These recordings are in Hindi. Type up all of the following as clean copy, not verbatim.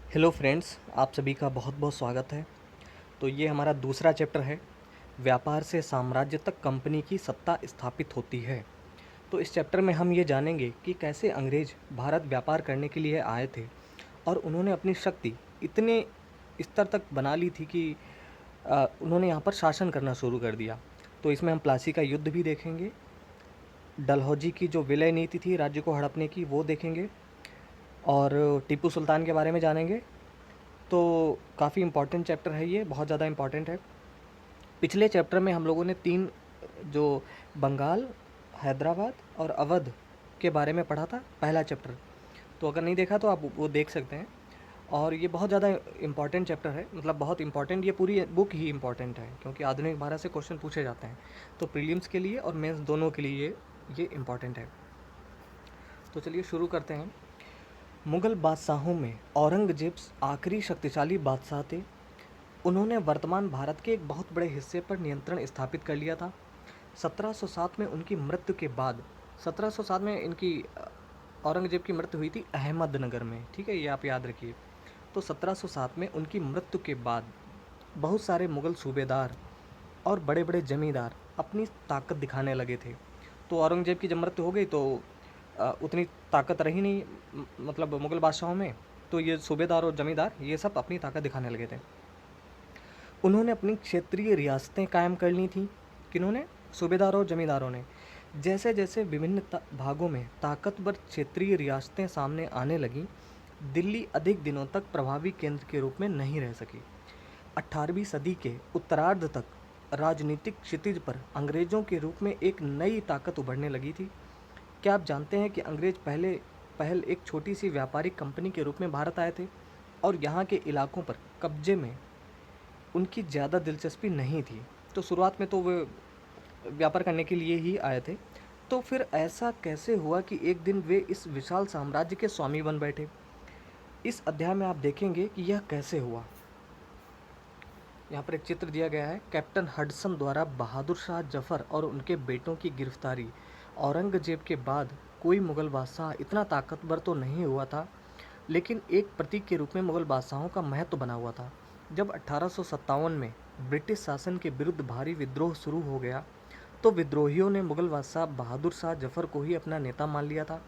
हेलो फ्रेंड्स, आप सभी का बहुत बहुत स्वागत है। तो ये हमारा दूसरा चैप्टर है, व्यापार से साम्राज्य तक कंपनी की सत्ता स्थापित होती है। तो इस चैप्टर में हम ये जानेंगे कि कैसे अंग्रेज भारत व्यापार करने के लिए आए थे और उन्होंने अपनी शक्ति इतने स्तर तक बना ली थी कि उन्होंने यहाँ पर शासन करना शुरू कर दिया। तो इसमें हम प्लासी का युद्ध भी देखेंगे, डलहौजी की जो विलय नीति थी राज्य को हड़पने की वो देखेंगे, और टीपू सुल्तान के बारे में जानेंगे। तो काफ़ी इम्पॉर्टेंट चैप्टर है, ये बहुत ज़्यादा इम्पॉर्टेंट है। पिछले चैप्टर में हम लोगों ने तीन जो बंगाल, हैदराबाद और अवध के बारे में पढ़ा था, पहला चैप्टर। तो अगर नहीं देखा तो आप वो देख सकते हैं। और ये बहुत ज़्यादा इम्पॉर्टेंट चैप्टर है, मतलब बहुत इम्पॉर्टेंट, ये पूरी बुक ही इम्पॉर्टेंट है क्योंकि आधुनिक भारत से क्वेश्चन पूछे जाते हैं। तो प्रीलिम्स के लिए और मेंस दोनों के लिए ये इम्पॉर्टेंट है। तो चलिए शुरू करते हैं। मुग़ल बादशाहों में औरंगज़ेब आखिरी शक्तिशाली बादशाह थे। उन्होंने वर्तमान भारत के एक बहुत बड़े हिस्से पर नियंत्रण स्थापित कर लिया था। 1707 में उनकी मृत्यु के बाद, 1707 में इनकी औरंगज़ेब की मृत्यु हुई थी अहमदनगर में, ठीक है, ये आप याद रखिए। तो 1707 में उनकी मृत्यु के बाद बहुत सारे मुग़ल सूबेदार और बड़े बड़े जमींदार अपनी ताकत दिखाने लगे थे। तो औरंगज़ेब की जब मृत्यु हो गई तो उतनी ताकत रही नहीं, मतलब मुग़ल बादशाहों में। तो ये सूबेदार और जमींदार ये सब अपनी ताकत दिखाने लगे थे। उन्होंने अपनी क्षेत्रीय रियासतें कायम कर ली थीं। किन्होंने? सूबेदारों और जमींदारों ने। जैसे जैसे विभिन्न भागों में ताकतवर क्षेत्रीय रियासतें सामने आने लगीं, दिल्ली अधिक दिनों तक प्रभावी केंद्र के रूप में नहीं रह सकी। 18वीं सदी के उत्तरार्ध तक राजनीतिक क्षितिज पर अंग्रेजों के रूप में एक नई ताकत उभरने लगी थी। क्या आप जानते हैं कि अंग्रेज पहल एक छोटी सी व्यापारिक कंपनी के रूप में भारत आए थे और यहाँ के इलाकों पर कब्जे में उनकी ज़्यादा दिलचस्पी नहीं थी। तो शुरुआत में तो वे व्यापार करने के लिए ही आए थे। तो फिर ऐसा कैसे हुआ कि एक दिन वे इस विशाल साम्राज्य के स्वामी बन बैठे? इस अध्याय में आप देखेंगे कि यह कैसे हुआ। यहाँ पर एक चित्र दिया गया है, कैप्टन हडसन द्वारा बहादुर शाह जफ़र और उनके बेटों की गिरफ्तारी। औरंगजेब के बाद कोई मुग़ल बादशाह इतना ताकतवर तो नहीं हुआ था, लेकिन एक प्रतीक के रूप में मुग़ल बादशाहों का महत्व बना हुआ था। जब 1857 में ब्रिटिश शासन के विरुद्ध भारी विद्रोह शुरू हो गया, तो विद्रोहियों ने मुग़ल बादशाह बहादुर शाह जफ़र को ही अपना नेता मान लिया था।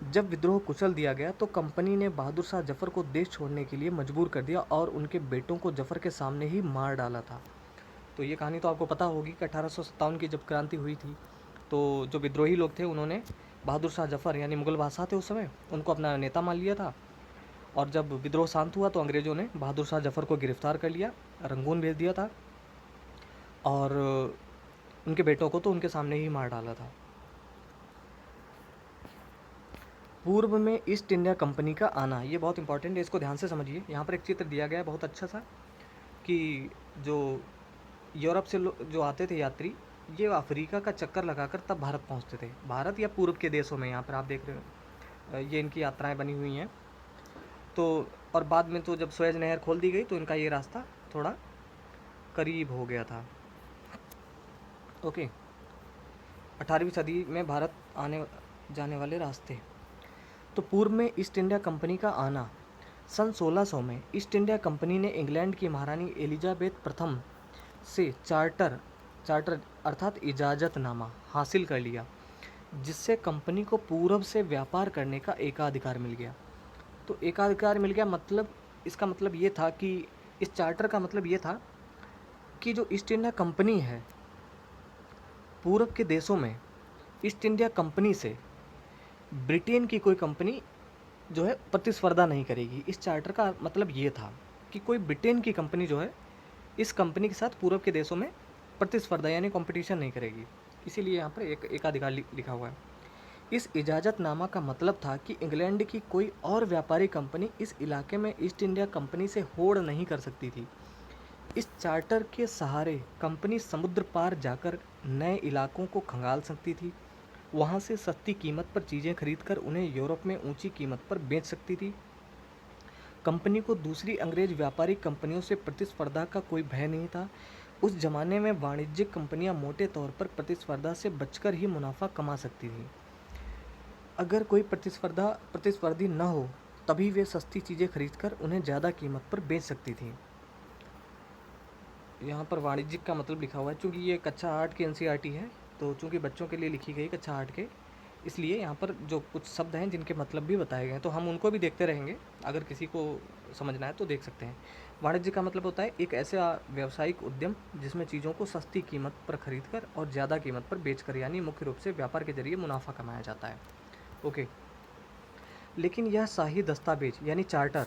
जब विद्रोह कुचल दिया गया तो कंपनी ने बहादुर शाह जफ़र को देश छोड़ने के लिए मजबूर कर दिया और उनके बेटों को जफ़र के सामने ही मार डाला था। तो ये कहानी तो आपको पता होगी कि 1857 की जब क्रांति हुई थी, तो जो विद्रोही लोग थे उन्होंने बहादुर शाह जफ़र, यानी मुग़ल बादशाह थे उस समय, उनको अपना नेता मान लिया था। और जब विद्रोह शांत हुआ तो अंग्रेज़ों ने बहादुर शाह जफ़र को गिरफ्तार कर लिया, रंगून भेज दिया था और उनके बेटों को तो उनके सामने ही मार डाला था। पूर्व में ईस्ट इंडिया कंपनी का आना, ये बहुत इंपॉर्टेंट है, इसको ध्यान से समझिए। यहाँ पर एक चित्र दिया गया है बहुत अच्छा सा, कि जो यूरोप से जो आते थे यात्री, ये अफ्रीका का चक्कर लगाकर तब भारत पहुँचते थे। भारत या पूर्व के देशों में, यहाँ पर आप देख रहे हो ये इनकी यात्राएं बनी हुई हैं। तो और बाद में तो जब सुएज नहर खोल दी गई तो इनका ये रास्ता थोड़ा करीब हो गया था। ओके, 18वीं सदी में भारत आने जाने वाले रास्ते। तो पूर्व में ईस्ट इंडिया कंपनी का आना। सन 1600 में ईस्ट इंडिया कंपनी ने इंग्लैंड की महारानी एलिजाबेथ प्रथम से चार्टर चार्टर अर्थात इजाज़तनामा हासिल कर लिया, जिससे कंपनी को पूर्व से व्यापार करने का एकाधिकार मिल गया। तो एकाधिकार मिल गया मतलब, इसका मतलब ये था कि इस चार्टर का मतलब ये था कि जो ईस्ट इंडिया कंपनी है, पूर्व के देशों में ईस्ट इंडिया कंपनी से ब्रिटेन की कोई कंपनी जो है प्रतिस्पर्धा नहीं करेगी। इस चार्टर का मतलब ये था कि कोई ब्रिटेन की कंपनी जो है इस कंपनी के साथ पूर्व के देशों में प्रतिस्पर्धा यानी कंपटीशन नहीं करेगी। इसीलिए यहाँ पर एक एकाधिकार लिखा हुआ है। इस इजाज़तनामा का मतलब था कि इंग्लैंड की कोई और व्यापारी कंपनी इस इलाके में ईस्ट इंडिया कंपनी से होड़ नहीं कर सकती थी। इस चार्टर के सहारे कंपनी समुद्र पार जाकर नए इलाकों को खंगाल सकती थी, वहाँ से सस्ती कीमत पर चीज़ें खरीदकर उन्हें यूरोप में ऊंची कीमत पर बेच सकती थी। कंपनी को दूसरी अंग्रेज व्यापारिक कंपनियों से प्रतिस्पर्धा का कोई भय नहीं था। उस जमाने में वाणिज्यिक कंपनियां मोटे तौर पर प्रतिस्पर्धा से बचकर ही मुनाफा कमा सकती थी। अगर कोई प्रतिस्पर्धी न हो तभी वे सस्ती चीज़ें खरीदकर उन्हें ज़्यादा कीमत पर बेच सकती थीं। यहाँ पर वाणिज्यिक का मतलब लिखा हुआ है, चूँकि ये कक्षा 8 की एनसीईआरटी है, तो चूँकि बच्चों के लिए लिखी गई कक्षा 8 के, इसलिए यहाँ पर जो कुछ शब्द हैं जिनके मतलब भी बताए गए हैं, तो हम उनको भी देखते रहेंगे। अगर किसी को समझना है तो देख सकते हैं। वाणिज्य का मतलब होता है एक ऐसा व्यावसायिक उद्यम जिसमें चीज़ों को सस्ती कीमत पर खरीदकर और ज़्यादा कीमत पर बेचकर, यानी मुख्य रूप से व्यापार के जरिए मुनाफा कमाया जाता है। ओके, लेकिन यह शाही दस्तावेज यानी चार्टर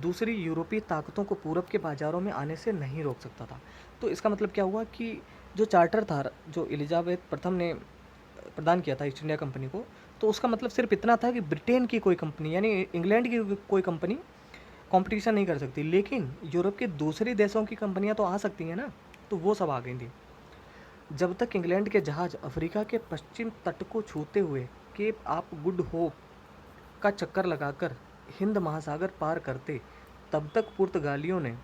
दूसरी यूरोपीय ताकतों को पूरब के बाज़ारों में आने से नहीं रोक सकता था। तो इसका मतलब क्या हुआ कि जो चार्टर था, जो एलिजाबेथ प्रथम ने प्रदान किया था ईस्ट इंडिया कंपनी को, तो उसका मतलब सिर्फ इतना था कि ब्रिटेन की कोई कंपनी यानी इंग्लैंड की कोई कंपनी कंपटीशन नहीं कर सकती, लेकिन यूरोप के दूसरे देशों की कंपनियां तो आ सकती हैं ना, तो वो सब आ गई थी। जब तक इंग्लैंड के जहाज़ अफ्रीका के पश्चिम तट को छूते हुए केप आप गुड होप का चक्कर लगाकर हिंद महासागर पार करते, तब तक पुर्तगालियों ने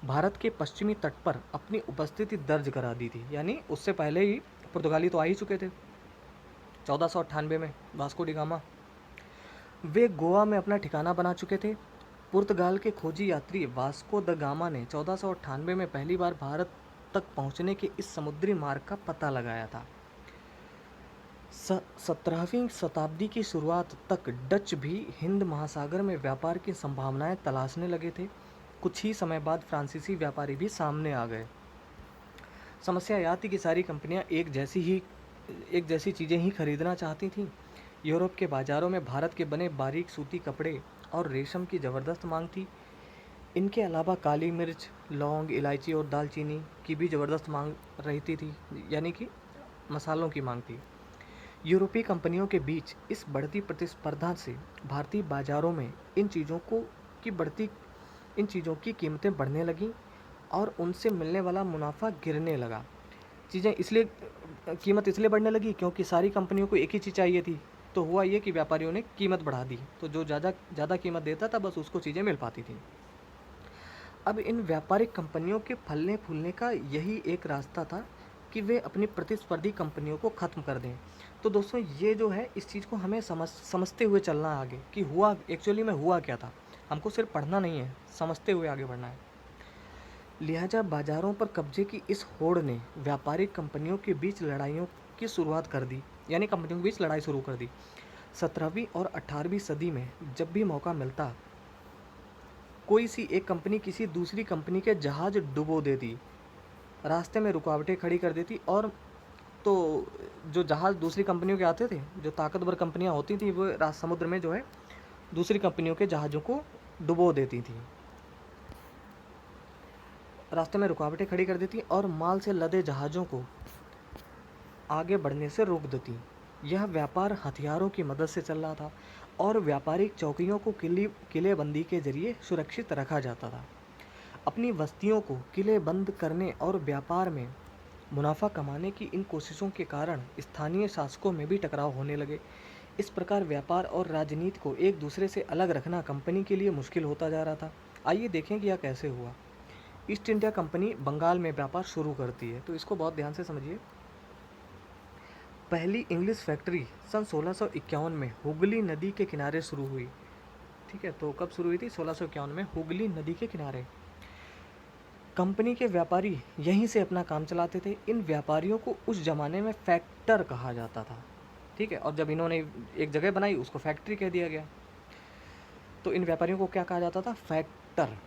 भारत के पश्चिमी तट पर अपनी उपस्थिति दर्ज करा दी थी। यानी उससे पहले ही पुर्तगाली तो आ ही चुके थे 1498 में, वास्को डी गामा। वे गोवा में अपना ठिकाना बना चुके थे। पुर्तगाल के खोजी यात्री वास्को द गामा ने 1498 में पहली बार भारत तक पहुंचने के इस समुद्री मार्ग का पता लगाया था। 17वीं शताब्दी की शुरुआत तक डच भी हिंद महासागर में व्यापार की संभावनाएं तलाशने लगे थे। कुछ ही समय बाद फ्रांसीसी व्यापारी भी सामने आ गए। समस्या यह थी कि सारी कंपनियां एक जैसी चीज़ें ही खरीदना चाहती थीं। यूरोप के बाज़ारों में भारत के बने बारीक सूती कपड़े और रेशम की ज़बरदस्त मांग थी। इनके अलावा काली मिर्च, लौंग, इलायची और दालचीनी की भी ज़बरदस्त मांग रहती थी, यानी कि मसालों की मांग थी। यूरोपीय कंपनियों के बीच इस बढ़ती प्रतिस्पर्धा से भारतीय बाज़ारों में इन चीज़ों की कीमतें बढ़ने लगीं और उनसे मिलने वाला मुनाफा गिरने लगा। कीमत इसलिए बढ़ने लगी क्योंकि सारी कंपनियों को एक ही चीज़ चाहिए थी। तो हुआ ये कि व्यापारियों ने कीमत बढ़ा दी, तो जो ज़्यादा कीमत देता था बस उसको चीज़ें मिल पाती थी। अब इन व्यापारिक कंपनियों के फलने फूलने का यही एक रास्ता था कि वे अपनी प्रतिस्पर्धी कंपनियों को ख़त्म कर दें। तो दोस्तों, ये जो है इस चीज़ को हमें समझते हुए चलना है आगे कि हुआ एक्चुअली में हुआ क्या था। हमको सिर्फ पढ़ना नहीं है, समझते हुए आगे बढ़ना है। लिहाजा बाज़ारों पर कब्जे की इस होड़ ने व्यापारिक कंपनियों के बीच लड़ाइयों की शुरुआत कर दी, यानी कंपनियों के बीच लड़ाई शुरू कर दी। 17वीं और 18वीं सदी में जब भी मौका मिलता, कोई सी एक कंपनी किसी दूसरी कंपनी के जहाज़ डुबो देती, रास्ते में रुकावटें खड़ी कर देती, और तो जो जहाज़ दूसरी कंपनियों के आते थे, जो ताकतवर कंपनियां होती थी, वो समुद्र में जो है दूसरी कंपनियों के जहाज़ों को डुबो देती थी, रास्ते में रुकावटें खड़ी कर देती और माल से लदे जहाज़ों को आगे बढ़ने से रोक देती। यह व्यापार हथियारों की मदद से चल रहा था और व्यापारिक चौकियों को किलेबंदी के जरिए सुरक्षित रखा जाता था। अपनी बस्तियों को किले बंद करने और व्यापार में मुनाफा कमाने की इन कोशिशों के कारण स्थानीय शासकों में भी टकराव होने लगे। इस प्रकार व्यापार और राजनीति को एक दूसरे से अलग रखना कंपनी के लिए मुश्किल होता जा रहा था। आइए देखें कि यह कैसे हुआ। ईस्ट इंडिया कंपनी बंगाल में व्यापार शुरू करती है, तो इसको बहुत ध्यान से समझिए। पहली इंग्लिश फैक्ट्री सन 1651 में हुगली नदी के किनारे शुरू हुई। ठीक है, तो कब शुरू हुई थी? 1651 में हुगली नदी के किनारे। कंपनी के व्यापारी यहीं से अपना काम चलाते थे। इन व्यापारियों को उस ज़माने में फैक्टर कहा जाता था। ठीक है, और जब इन्होंने एक जगह बनाई उसको फैक्ट्री कह दिया गया। तो इन व्यापारियों को क्या कहा जाता था? फैक्टर।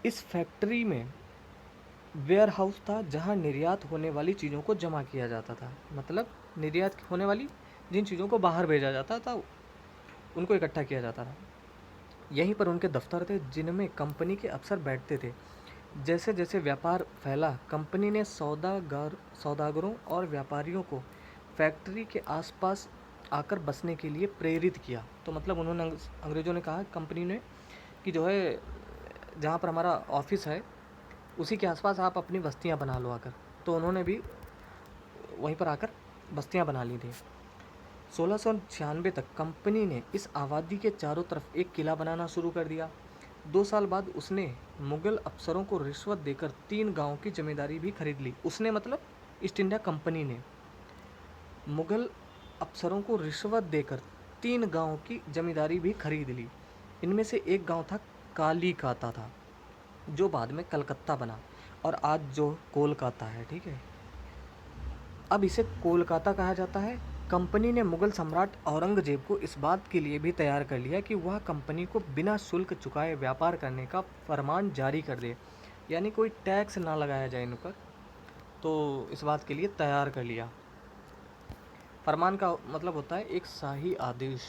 इस फैक्ट्री में वेयर हाउस था जहां निर्यात होने वाली चीज़ों को जमा किया जाता था। मतलब निर्यात होने वाली जिन चीज़ों को बाहर भेजा जाता था उनको इकट्ठा किया जाता था। यहीं पर उनके दफ्तर थे जिनमें कंपनी के अफसर बैठते थे। जैसे जैसे व्यापार फैला, कंपनी ने सौदागरों और व्यापारियों को फैक्ट्री के आसपास आकर बसने के लिए प्रेरित किया। तो मतलब उन्होंने अंग्रेज़ों ने कहा कंपनी ने कि जो है जहाँ पर हमारा ऑफिस है उसी के आसपास आप अपनी बस्तियाँ बना लो आकर। तो उन्होंने भी वहीं पर आकर बस्तियाँ बना ली थी। 1696 तक कंपनी ने इस आबादी के चारों तरफ एक किला बनाना शुरू कर दिया। 2 साल बाद उसने मुग़ल अफसरों को रिश्वत देकर 3 गाँव की ज़मींदारी भी खरीद ली। उसने मतलब ईस्ट इंडिया कंपनी ने मुग़ल अफसरों को रिश्वत देकर 3 गाँव की जमींदारी भी खरीद ली। इनमें से एक गाँव था कालीकाता था, जो बाद में कलकत्ता बना और आज जो कोलकाता है, ठीक है। अब इसे कोलकाता कहा जाता है। कंपनी ने मुगल सम्राट औरंगजेब को इस बात के लिए भी तैयार कर लिया कि वह कंपनी को बिना शुल्क चुकाए व्यापार करने का फरमान जारी कर दे, यानी कोई टैक्स ना लगाया जाए इन पर। तो इस बात के लिए तैयार कर लिया। फरमान का मतलब होता है एक शाही आदेश।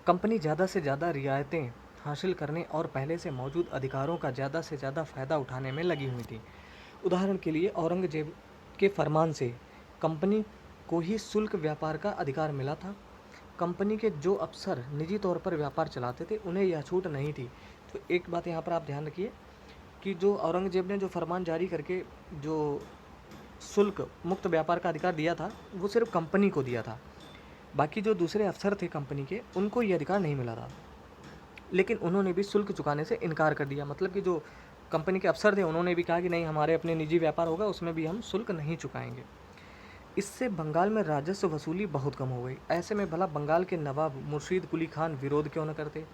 कंपनी ज़्यादा से ज़्यादा रियायतें हासिल करने और पहले से मौजूद अधिकारों का ज़्यादा से ज़्यादा फ़ायदा उठाने में लगी हुई थी। उदाहरण के लिए औरंगजेब के फरमान से कंपनी को ही शुल्क व्यापार का अधिकार मिला था। कंपनी के जो अफसर निजी तौर पर व्यापार चलाते थे उन्हें यह छूट नहीं थी। तो एक बात यहाँ पर आप ध्यान रखिए कि जो औरंगजेब ने जो फरमान जारी करके जो शुल्क मुक्त व्यापार का अधिकार दिया था, वो सिर्फ कंपनी को दिया था। बाकी जो दूसरे अफसर थे कंपनी के, उनको ये अधिकार नहीं मिला था। लेकिन उन्होंने भी शुल्क चुकाने से इनकार कर दिया। मतलब कि जो कंपनी के अफसर थे उन्होंने भी कहा कि नहीं, हमारे अपने निजी व्यापार होगा, उसमें भी हम शुल्क नहीं चुकाएंगे। इससे बंगाल में राजस्व वसूली बहुत कम हो गई। ऐसे में भला बंगाल के नवाब मुर्शीद कुली खान विरोध क्यों न करते।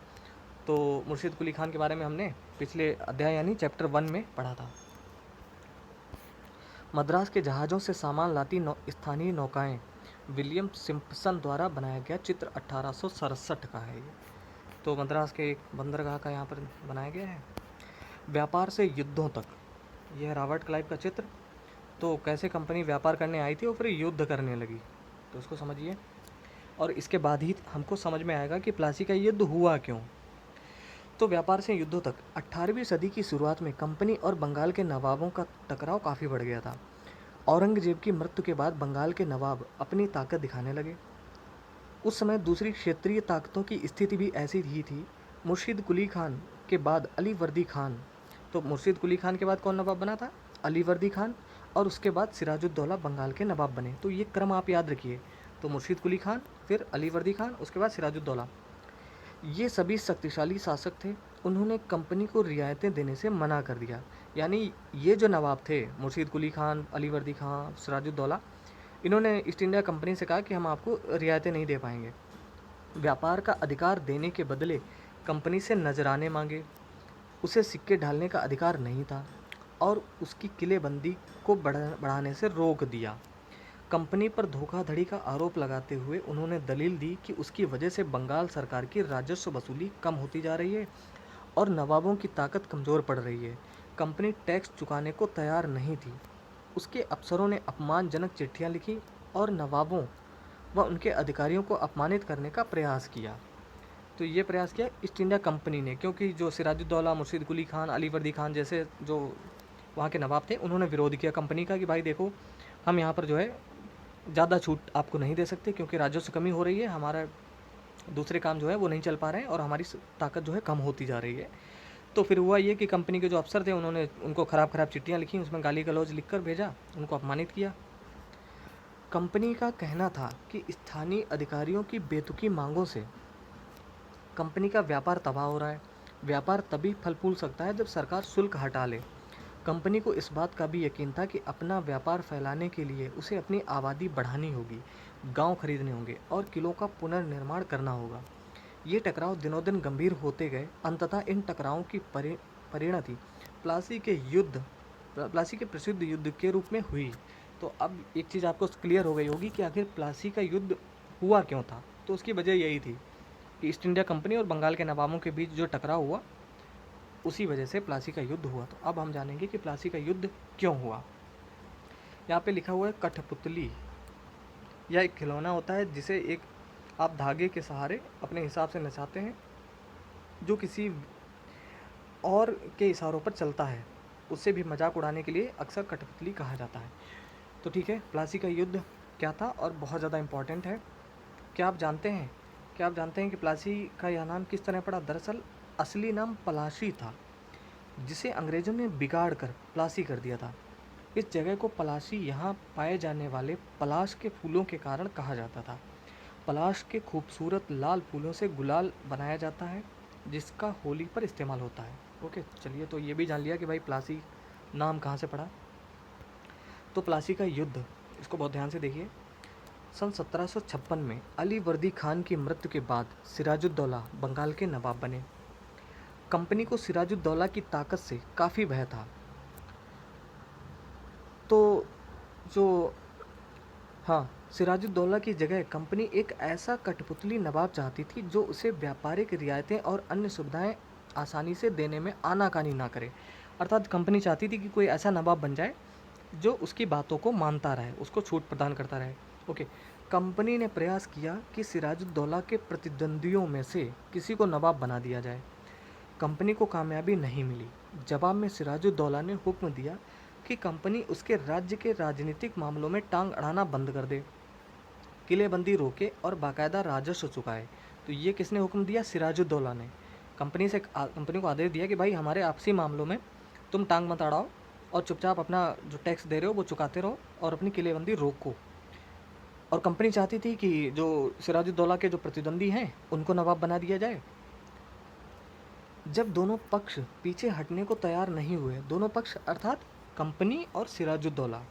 तो मुर्शीद कुली खान के बारे में हमने पिछले अध्याय यानी चैप्टर 1 में पढ़ा था। मद्रास के जहाज़ों से सामान लाती स्थानीय नौकाएं विलियम सिम्पसन द्वारा बनाया गया चित्र 1867 का है ये। तो मद्रास के एक बंदरगाह का यहाँ पर बनाया गया है। व्यापार से युद्धों तक, यह है रॉबर्ट क्लाइव का चित्र। तो कैसे कंपनी व्यापार करने आई थी और फिर युद्ध करने लगी, तो उसको समझिए। और इसके बाद ही हमको समझ में आएगा कि प्लासी का युद्ध हुआ क्यों। तो व्यापार से युद्धों तक 18वीं सदी की शुरुआत में कंपनी और बंगाल के नवाबों का टकराव काफ़ी बढ़ गया था। औरंगजेब की मृत्यु के बाद बंगाल के नवाब अपनी ताकत दिखाने लगे। उस समय दूसरी क्षेत्रीय ताकतों की स्थिति भी ऐसी ही थी। मुर्शीद कुली खान के बाद अली वर्दी खान, तो मुर्शीद कुली खान के बाद कौन नवाब बना था? अली वर्दी खान। और उसके बाद सिराजुद्दौला बंगाल के नवाब बने। तो ये क्रम आप याद रखिए। तो मुर्शीद कुली खान, फिर अली वर्दी खान, उसके बाद सिराजुद्दौला। ये सभी शक्तिशाली शासक थे। उन्होंने कंपनी को रियायतें देने से मना कर दिया। यानी ये जो नवाब थे, मुर्शीद कुली खान, अली वर्दी खान, सिराजुद्दौला, इन्होंने ईस्ट इंडिया कंपनी से कहा कि हम आपको रियायतें नहीं दे पाएंगे। व्यापार का अधिकार देने के बदले कंपनी से नजराने मांगे। उसे सिक्के ढालने का अधिकार नहीं था और उसकी किलेबंदी को बढ़ाने से रोक दिया। कंपनी पर धोखाधड़ी का आरोप लगाते हुए उन्होंने दलील दी कि उसकी वजह से बंगाल सरकार की राजस्व वसूली कम होती जा रही है और नवाबों की ताकत कमज़ोर पड़ रही है। कंपनी टैक्स चुकाने को तैयार नहीं थी। उसके अफसरों ने अपमानजनक चिट्ठियां लिखी और नवाबों व उनके अधिकारियों को अपमानित करने का प्रयास किया। तो ये प्रयास किया ईस्ट इंडिया कंपनी ने, क्योंकि जो सिराजुद्दौला, मुर्शीद कुली खान, अली वर्दी खान जैसे जो वहाँ के नवाब थे, उन्होंने विरोध किया कंपनी का कि भाई देखो, हम यहाँ पर जो है ज़्यादा छूट आपको नहीं दे सकते, क्योंकि राजस्व कमी हो रही है, हमारा दूसरे काम जो है वो नहीं चल पा रहे हैं और हमारी ताकत जो है कम होती जा रही है। तो फिर हुआ ये कि कंपनी के जो अफसर थे उन्होंने उनको ख़राब ख़राब चिट्ठियाँ लिखी, उसमें गाली गलौज लिख कर भेजा, उनको अपमानित किया। कंपनी का कहना था कि स्थानीय अधिकारियों की बेतुकी मांगों से कंपनी का व्यापार तबाह हो रहा है। व्यापार तभी फल फूल सकता है जब सरकार शुल्क हटा ले। कंपनी को इस बात का भी यकीन था कि अपना व्यापार फैलाने के लिए उसे अपनी आबादी बढ़ानी होगी, गांव खरीदने होंगे और किलों का पुनर्निर्माण करना होगा। ये टकराव दिनों दिन गंभीर होते गए। अंततः इन टकरावों की परिणति प्लासी के प्रसिद्ध युद्ध के रूप में हुई। तो अब एक चीज़ आपको क्लियर हो गई होगी कि आखिर प्लासी का युद्ध हुआ क्यों था। तो उसकी वजह यही थी कि ईस्ट इंडिया कंपनी और बंगाल के नवाबों के बीच जो टकराव हुआ, उसी वजह से प्लासी का युद्ध हुआ। तो अब हम जानेंगे कि प्लासी का युद्ध क्यों हुआ। यहाँ पे लिखा हुआ है कठपुतली। यह एक खिलौना होता है जिसे एक आप धागे के सहारे अपने हिसाब से नचाते हैं, जो किसी और के इशारों पर चलता है। उससे भी मजाक उड़ाने के लिए अक्सर कठपुतली कहा जाता है। तो ठीक है, प्लासी का युद्ध क्या था और बहुत ज़्यादा इम्पॉर्टेंट है। क्या आप जानते हैं कि प्लासी का यह नाम किस तरह पड़ा? दरअसल असली नाम पलाशी था, जिसे अंग्रेज़ों ने बिगाड़ कर प्लासी कर दिया था। इस जगह को पलाशी यहाँ पाए जाने वाले पलाश के फूलों के कारण कहा जाता था। पलाश के खूबसूरत लाल फूलों से गुलाल बनाया जाता है, जिसका होली पर इस्तेमाल होता है। ओके, चलिए, तो ये भी जान लिया कि भाई प्लासी नाम कहाँ से पड़ा। तो प्लासी का युद्ध, इसको बहुत ध्यान से देखिए। सन 1756 में अली वर्दी खान की मृत्यु के बाद सिराजुद्दौला बंगाल के नवाब बने। कंपनी को सिराजुद्दौला की ताकत से काफ़ी भय था। तो जो हाँ, सिराजुद्दौला की जगह कंपनी एक ऐसा कठपुतली नवाब चाहती थी जो उसे व्यापारिक रियायतें और अन्य सुविधाएं आसानी से देने में आनाकानी ना करे। अर्थात कंपनी चाहती थी कि कोई ऐसा नवाब बन जाए जो उसकी बातों को मानता रहे, उसको छूट प्रदान करता रहे। ओके, कंपनी ने प्रयास किया कि सिराजुद्दौला के प्रतिद्वंदियों में से किसी को नवाब बना दिया जाए। कंपनी को कामयाबी नहीं मिली। जवाब में सिराजुद्दौला ने हुक्म दिया कि कंपनी उसके राज्य के राजनीतिक मामलों में टांग अड़ाना बंद कर दे, किलेबंदी रोके और बाकायदा राजस्व चुकाए। तो ये किसने हुक्म दिया? सिराजुद्दौला ने। कंपनी को आदेश दिया कि भाई हमारे आपसी मामलों में तुम टांग मत अड़ाओ और चुपचाप अपना जो टैक्स दे रहे हो वो चुकाते रहो और अपनी किलेबंदी रोको। और कंपनी चाहती थी कि जो सिराजुद्दौला के जो प्रतिद्वंदी हैं उनको नवाब बना दिया जाए। जब दोनों पक्ष पीछे हटने को तैयार नहीं हुए, दोनों पक्ष अर्थात कंपनी और सिराजुद्दौला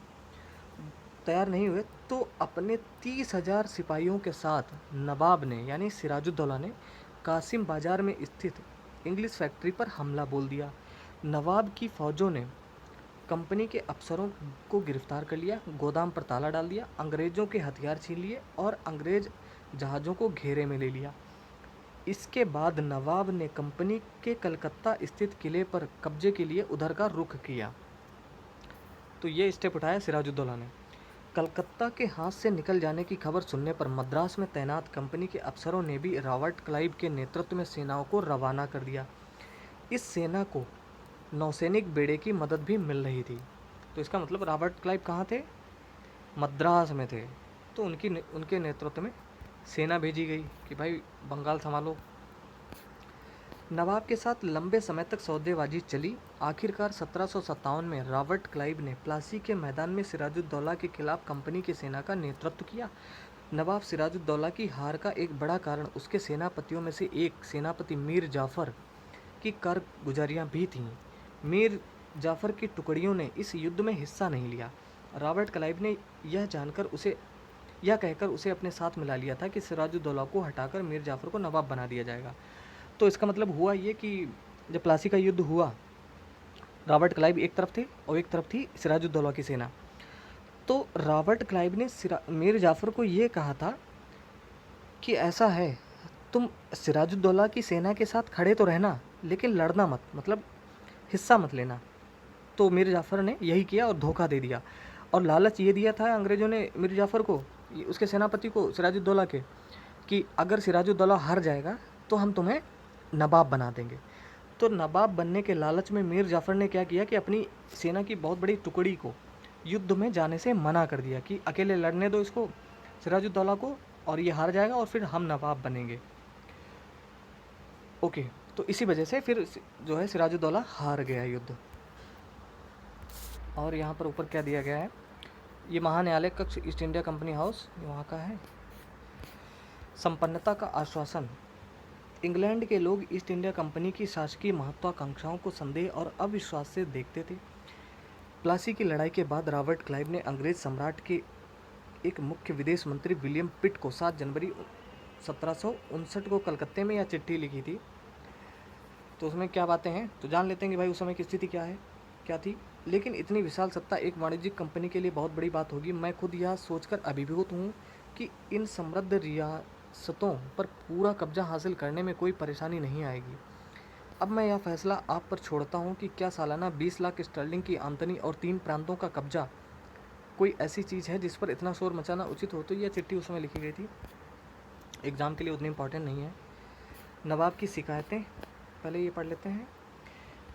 तैयार नहीं हुए, तो अपने 30,000 सिपाहियों के साथ नवाब ने यानी सिराजुद्दौला ने कासिम बाजार में स्थित इंग्लिश फैक्ट्री पर हमला बोल दिया। नवाब की फौजों ने कंपनी के अफसरों को गिरफ्तार कर लिया, गोदाम पर ताला डाल दिया, अंग्रेज़ों के हथियार छीन लिए और अंग्रेज जहाज़ों को घेरे में ले लिया। इसके बाद नवाब ने कंपनी के कलकत्ता स्थित किले पर कब्जे के लिए उधर का रुख किया। तो ये स्टेप उठाया सिराजुद्दौला ने। कलकत्ता के हाथ से निकल जाने की खबर सुनने पर मद्रास में तैनात कंपनी के अफसरों ने भी रॉबर्ट क्लाइव के नेतृत्व में सेनाओं को रवाना कर दिया। इस सेना को नौसैनिक बेड़े की मदद भी मिल रही थी। तो इसका मतलब रॉबर्ट क्लाइव कहाँ थे? मद्रास में थे। तो उनके नेतृत्व में सेना भेजी गई कि भाई बंगाल संभालो। नवाब के साथ लंबे समय तक सौदेबाजी चली। आखिरकार 1757 में रॉबर्ट क्लाइव ने प्लासी के मैदान में सिराजुद्दौला के खिलाफ कंपनी की सेना का नेतृत्व किया। नवाब सिराजुद्दौला की हार का एक बड़ा कारण उसके सेनापतियों में से एक सेनापति मीर जाफ़र की कारगुजारियाँ भी थीं। मीर जाफ़र की टुकड़ियों ने इस युद्ध में हिस्सा नहीं लिया। रॉबर्ट क्लाइव ने यह कहकर उसे अपने साथ मिला लिया था कि सिराजुद्दौला को हटाकर मीर जाफ़र को नवाब बना दिया जाएगा। तो इसका मतलब हुआ ये कि जब प्लासी का युद्ध हुआ, रॉबर्ट क्लाइव एक तरफ थे और एक तरफ थी सिराजुद्दौला की सेना। तो रॉबर्ट क्लाइव ने मीर जाफ़र को ये कहा था कि ऐसा है, तुम सिराजुद्दौला की सेना के साथ खड़े तो रहना लेकिन लड़ना मत, मतलब हिस्सा मत लेना। तो मीर जाफ़र ने यही किया और धोखा दे दिया और लालच ये दिया था अंग्रेज़ों ने मीर जाफ़र को, उसके सेनापति को सिराजुद्दौला के, कि अगर सिराजुद्दौला हार जाएगा तो हम तुम्हें नवाब बना देंगे। तो नवाब बनने के लालच में मीर जाफ़र ने क्या किया कि अपनी सेना की बहुत बड़ी टुकड़ी को युद्ध में जाने से मना कर दिया कि अकेले लड़ने दो इसको, सिराजुद्दौला को, और ये हार जाएगा और फिर हम नवाब बनेंगे। ओके, तो इसी वजह से फिर जो है सिराजुद्दौला हार गया युद्ध। और यहाँ पर ऊपर क्या दिया गया है, ये महान्यायालय कक्ष ईस्ट इंडिया कंपनी हाउस, ये वहाँ का है। संपन्नता का आश्वासन। इंग्लैंड के लोग ईस्ट इंडिया कंपनी की शासकीय महत्वाकांक्षाओं को संदेह और अविश्वास से देखते थे। प्लासी की लड़ाई के बाद रॉबर्ट क्लाइव ने अंग्रेज सम्राट के एक मुख्य विदेश मंत्री विलियम पिट को 7 जनवरी 1759 को कलकत्ते में यह चिट्ठी लिखी थी। तो उसमें क्या बातें हैं तो जान लेते हैं कि भाई उस समय की स्थिति क्या थी। लेकिन इतनी विशाल सत्ता एक वाणिज्यिक कंपनी के लिए बहुत बड़ी बात होगी। मैं खुद यह सोचकर अभिभूत हूँ कि इन समृद्ध रियासतों पर पूरा कब्जा हासिल करने में कोई परेशानी नहीं आएगी। अब मैं यह फैसला आप पर छोड़ता हूँ कि क्या सालाना 20 लाख स्टर्लिंग की आमदनी और 3 प्रांतों का कब्जा कोई ऐसी चीज़ है जिस पर इतना शोर मचाना उचित हो। तो यह चिट्ठी उस समय लिखी गई थी, एग्ज़ाम के लिए उतनी इम्पॉर्टेंट नहीं है। नवाब की शिकायतें पहले ये पढ़ लेते हैं।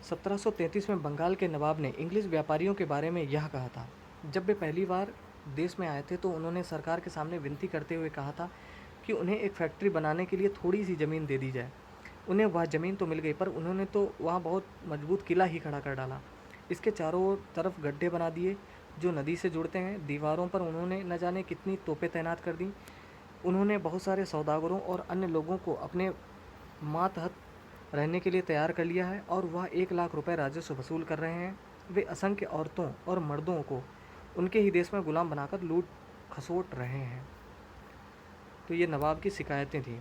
1733 में बंगाल के नवाब ने इंग्लिश व्यापारियों के बारे में यह कहा था। जब वे पहली बार देश में आए थे तो उन्होंने सरकार के सामने विनती करते हुए कहा था कि उन्हें एक फैक्ट्री बनाने के लिए थोड़ी सी ज़मीन दे दी जाए। उन्हें वह ज़मीन तो मिल गई, पर उन्होंने तो वहाँ बहुत मजबूत किला ही खड़ा कर डाला। इसके चारों तरफ गड्ढे बना दिए जो नदी से जुड़ते हैं। दीवारों पर उन्होंने न जाने कितनी तोपें तैनात कर दी। उन्होंने बहुत सारे सौदागरों और अन्य लोगों को अपने मातहत रहने के लिए तैयार कर लिया है और वह 1 लाख रुपए राजस्व वसूल कर रहे हैं। वे असंख्य औरतों और मर्दों को उनके ही देश में गुलाम बनाकर लूट खसोट रहे हैं। तो ये नवाब की शिकायतें थीं।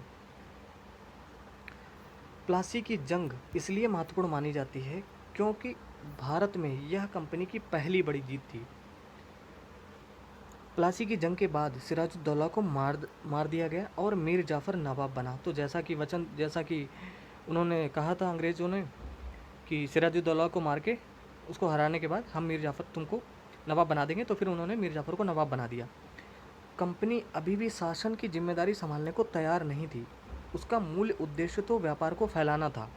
प्लासी की जंग इसलिए महत्वपूर्ण मानी जाती है क्योंकि भारत में यह कंपनी की पहली बड़ी जीत थी। प्लासी की जंग के बाद सिराजुद्दौला को मार दिया गया और मीर जाफ़र नवाब बना। तो जैसा कि उन्होंने कहा था अंग्रेज़ों ने कि सिराजुद्दौला को मार के उसको हराने के बाद हम मीर जाफ़र तुमको नवाब बना देंगे, तो फिर उन्होंने मीर जाफ़र को नवाब बना दिया। कंपनी अभी भी शासन की जिम्मेदारी संभालने को तैयार नहीं थी। उसका मूल उद्देश्य तो व्यापार को फैलाना था।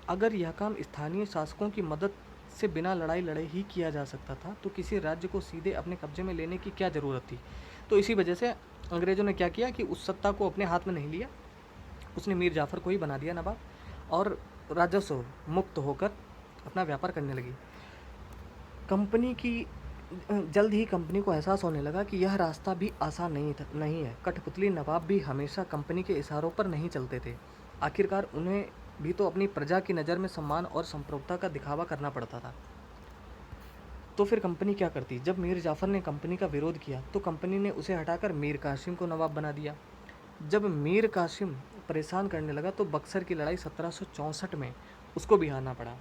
अगर यह काम स्थानीय शासकों की मदद से बिना लड़ाई लड़े ही किया जा सकता था तो किसी राज्य को सीधे अपने कब्जे में लेने की क्या ज़रूरत थी। तो इसी वजह से अंग्रेज़ों ने क्या किया कि उस सत्ता को अपने हाथ में नहीं लिया, उसने मीर जाफ़र को ही बना दिया नवाब और राजस्व मुक्त होकर अपना व्यापार करने लगी। कंपनी की जल्द ही कंपनी को एहसास होने लगा कि यह रास्ता भी आसान नहीं है। कठपुतली नवाब भी हमेशा कंपनी के इशारों पर नहीं चलते थे। आखिरकार उन्हें भी तो अपनी प्रजा की नज़र में सम्मान और संप्रभुता का दिखावा करना पड़ता था। तो फिर कंपनी क्या करती? जब मीर जाफ़र ने कंपनी का विरोध किया तो कंपनी ने उसे हटाकर मीर कासिम को नवाब बना दिया। जब मीर कासिम परेशान करने लगा तो बक्सर की लड़ाई 1764 में उसको भी हारना पड़ा।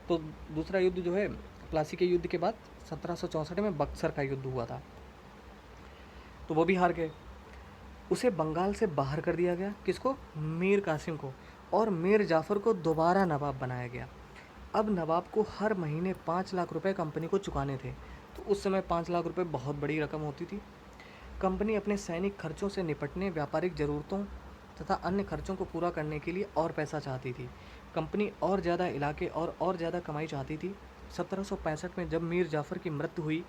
तो दूसरा युद्ध जो है प्लासी के युद्ध के बाद 1764 में बक्सर का युद्ध हुआ था, तो वो भी हार गए। उसे बंगाल से बाहर कर दिया गया। किसको? मीर कासिम को। और मीर जाफ़र को दोबारा नवाब बनाया गया। अब नवाब को हर महीने 5 लाख रुपए कंपनी को चुकाने थे। तो उस समय 5 लाख रुपए बहुत बड़ी रकम होती थी। कंपनी अपने सैनिक खर्चों से निपटने, व्यापारिक ज़रूरतों तथा अन्य खर्चों को पूरा करने के लिए और पैसा चाहती थी। कंपनी और ज़्यादा इलाके और ज़्यादा कमाई चाहती थी। 1765 में जब मीर जाफ़र की मृत्यु हुई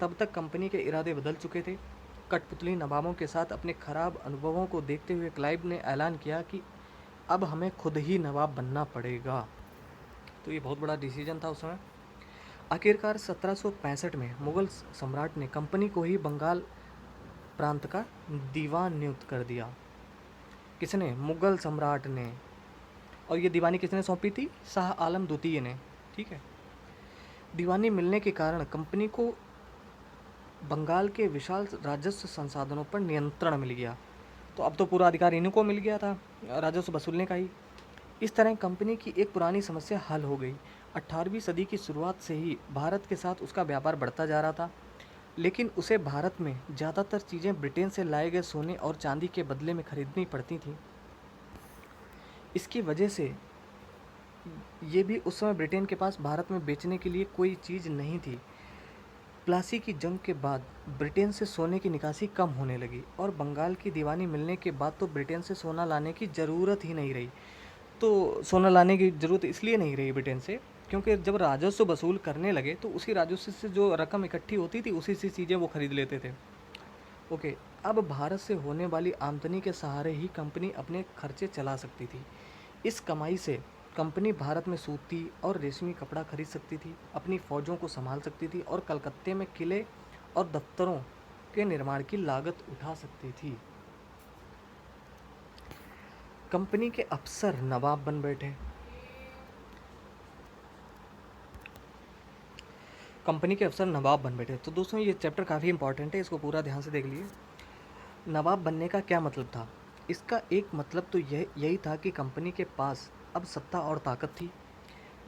तब तक कंपनी के इरादे बदल चुके थे। कठपुतली नवाबों के साथ अपने खराब अनुभवों को देखते हुए क्लाइव ने ऐलान किया कि अब हमें खुद ही नवाब बनना पड़ेगा। तो ये बहुत बड़ा डिसीजन था उस समय। आखिरकार 1765 में मुगल सम्राट ने कंपनी को ही बंगाल प्रांत का दीवान नियुक्त कर दिया। किसने? मुगल सम्राट ने। और ये दीवानी किसने सौंपी थी? शाह आलम द्वितीय ने। ठीक है। दीवानी मिलने के कारण कंपनी को बंगाल के विशाल राजस्व संसाधनों पर नियंत्रण मिल गया। तो अब तो पूरा अधिकार इन्हीं को मिल गया था राजस्व वसूलने का ही। इस तरह कंपनी की एक पुरानी समस्या हल हो गई। 18वीं सदी की शुरुआत से ही भारत के साथ उसका व्यापार बढ़ता जा रहा था, लेकिन उसे भारत में ज़्यादातर चीज़ें ब्रिटेन से लाए गए सोने और चांदी के बदले में खरीदनी पड़ती थीं। इसकी वजह से ये भी उस समय ब्रिटेन के पास भारत में बेचने के लिए कोई चीज़ नहीं थी। प्लासी की जंग के बाद ब्रिटेन से सोने की निकासी कम होने लगी और बंगाल की दीवानी मिलने के बाद तो ब्रिटेन से सोना लाने की ज़रूरत ही नहीं रही। तो सोना लाने की ज़रूरत इसलिए नहीं रही ब्रिटेन से क्योंकि जब राजस्व वसूल करने लगे तो उसी राजस्व से जो रकम इकट्ठी होती थी उसी से चीज़ें वो खरीद लेते थे। ओके। अब भारत से होने वाली आमदनी के सहारे ही कंपनी अपने खर्चे चला सकती थी। इस कमाई से कंपनी भारत में सूती और रेशमी कपड़ा खरीद सकती थी, अपनी फ़ौजों को संभाल सकती थी और कलकत्ते में किले और दफ्तरों के निर्माण की लागत उठा सकती थी। कंपनी के अफसर नवाब बन बैठे। कंपनी के अफसर नवाब बन बैठे। तो दोस्तों ये चैप्टर काफ़ी इंपॉर्टेंट है, इसको पूरा ध्यान से देख लिए। नवाब बनने का क्या मतलब था? इसका एक मतलब तो यही था कि कंपनी के पास अब सत्ता और ताकत थी,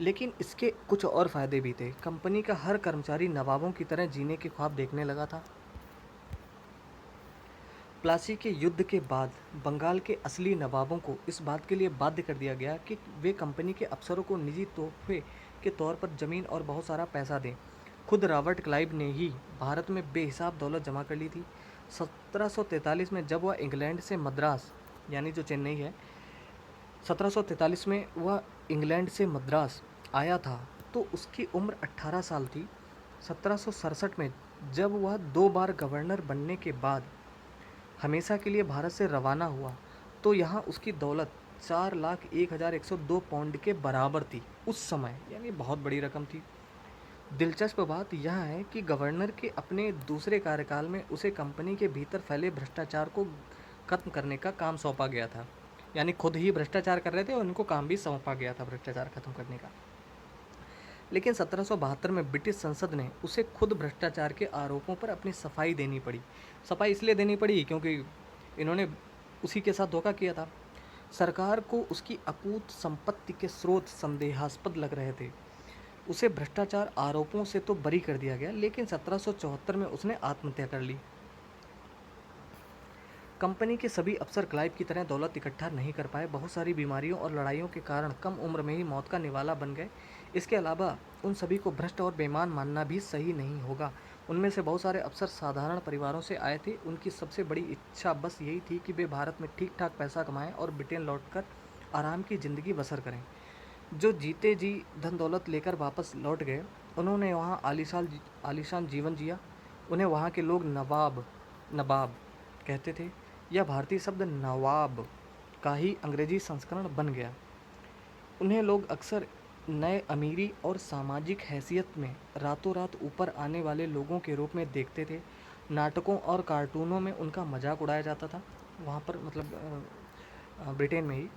लेकिन इसके कुछ और फ़ायदे भी थे। कंपनी का हर कर्मचारी नवाबों की तरह जीने के ख्वाब देखने लगा था। प्लासी के युद्ध के बाद बंगाल के असली नवाबों को इस बात के लिए बाध्य कर दिया गया कि वे कंपनी के अफसरों को निजी तोहफे के तौर पर ज़मीन और बहुत सारा पैसा दें। खुद रॉबर्ट क्लाइव ने ही भारत में बेहिसाब दौलत जमा कर ली थी। 1743 में जब वह इंग्लैंड से मद्रास, यानी जो चेन्नई है, 1743 में वह इंग्लैंड से मद्रास आया था तो उसकी उम्र 18 साल थी। 1767 में जब वह 2 बार गवर्नर बनने के बाद हमेशा के लिए भारत से रवाना हुआ तो यहाँ उसकी दौलत 4,01,102 पाउंड के बराबर थी उस समय, यानी बहुत बड़ी रकम थी। दिलचस्प बात यह है कि गवर्नर के अपने दूसरे कार्यकाल में उसे कंपनी के भीतर फैले भ्रष्टाचार को खत्म करने का काम सौंपा गया था, यानी खुद ही भ्रष्टाचार कर रहे थे और उनको काम भी सौंपा गया था भ्रष्टाचार खत्म करने का। लेकिन 1772 में ब्रिटिश संसद ने उसे खुद भ्रष्टाचार के आरोपों पर अपनी सफाई देनी पड़ी। सफाई इसलिए देनी पड़ी क्योंकि इन्होंने उसी के साथ धोखा किया था। सरकार को उसकी अकूत संपत्ति के स्रोत संदेहास्पद लग रहे थे। उसे भ्रष्टाचार आरोपों से तो बरी कर दिया गया, लेकिन 1774 में उसने आत्महत्या कर ली। कंपनी के सभी अफसर क्लाइव की तरह दौलत इकट्ठा नहीं कर पाए। बहुत सारी बीमारियों और लड़ाइयों के कारण कम उम्र में ही मौत का निवाला बन गए। इसके अलावा उन सभी को भ्रष्ट और बेईमान मानना भी सही नहीं होगा। उनमें से बहुत सारे अफसर साधारण परिवारों से आए थे। उनकी सबसे बड़ी इच्छा बस यही थी कि वे भारत में ठीक ठाक पैसा कमाएं और ब्रिटेन लौटकर आराम की ज़िंदगी बसर करें। जो जीते जी धन दौलत लेकर वापस लौट गए, उन्होंने वहाँ आलीशान जीवन जिया। उन्हें वहाँ के लोग नवाब नवाब कहते थे। यह भारतीय शब्द नवाब का ही अंग्रेजी संस्करण बन गया। उन्हें लोग अक्सर नए अमीरी और सामाजिक हैसियत में रातों रात ऊपर आने वाले लोगों के रूप में देखते थे। नाटकों और कार्टूनों में उनका मजाक उड़ाया जाता था, वहाँ पर मतलब ब्रिटेन में ही।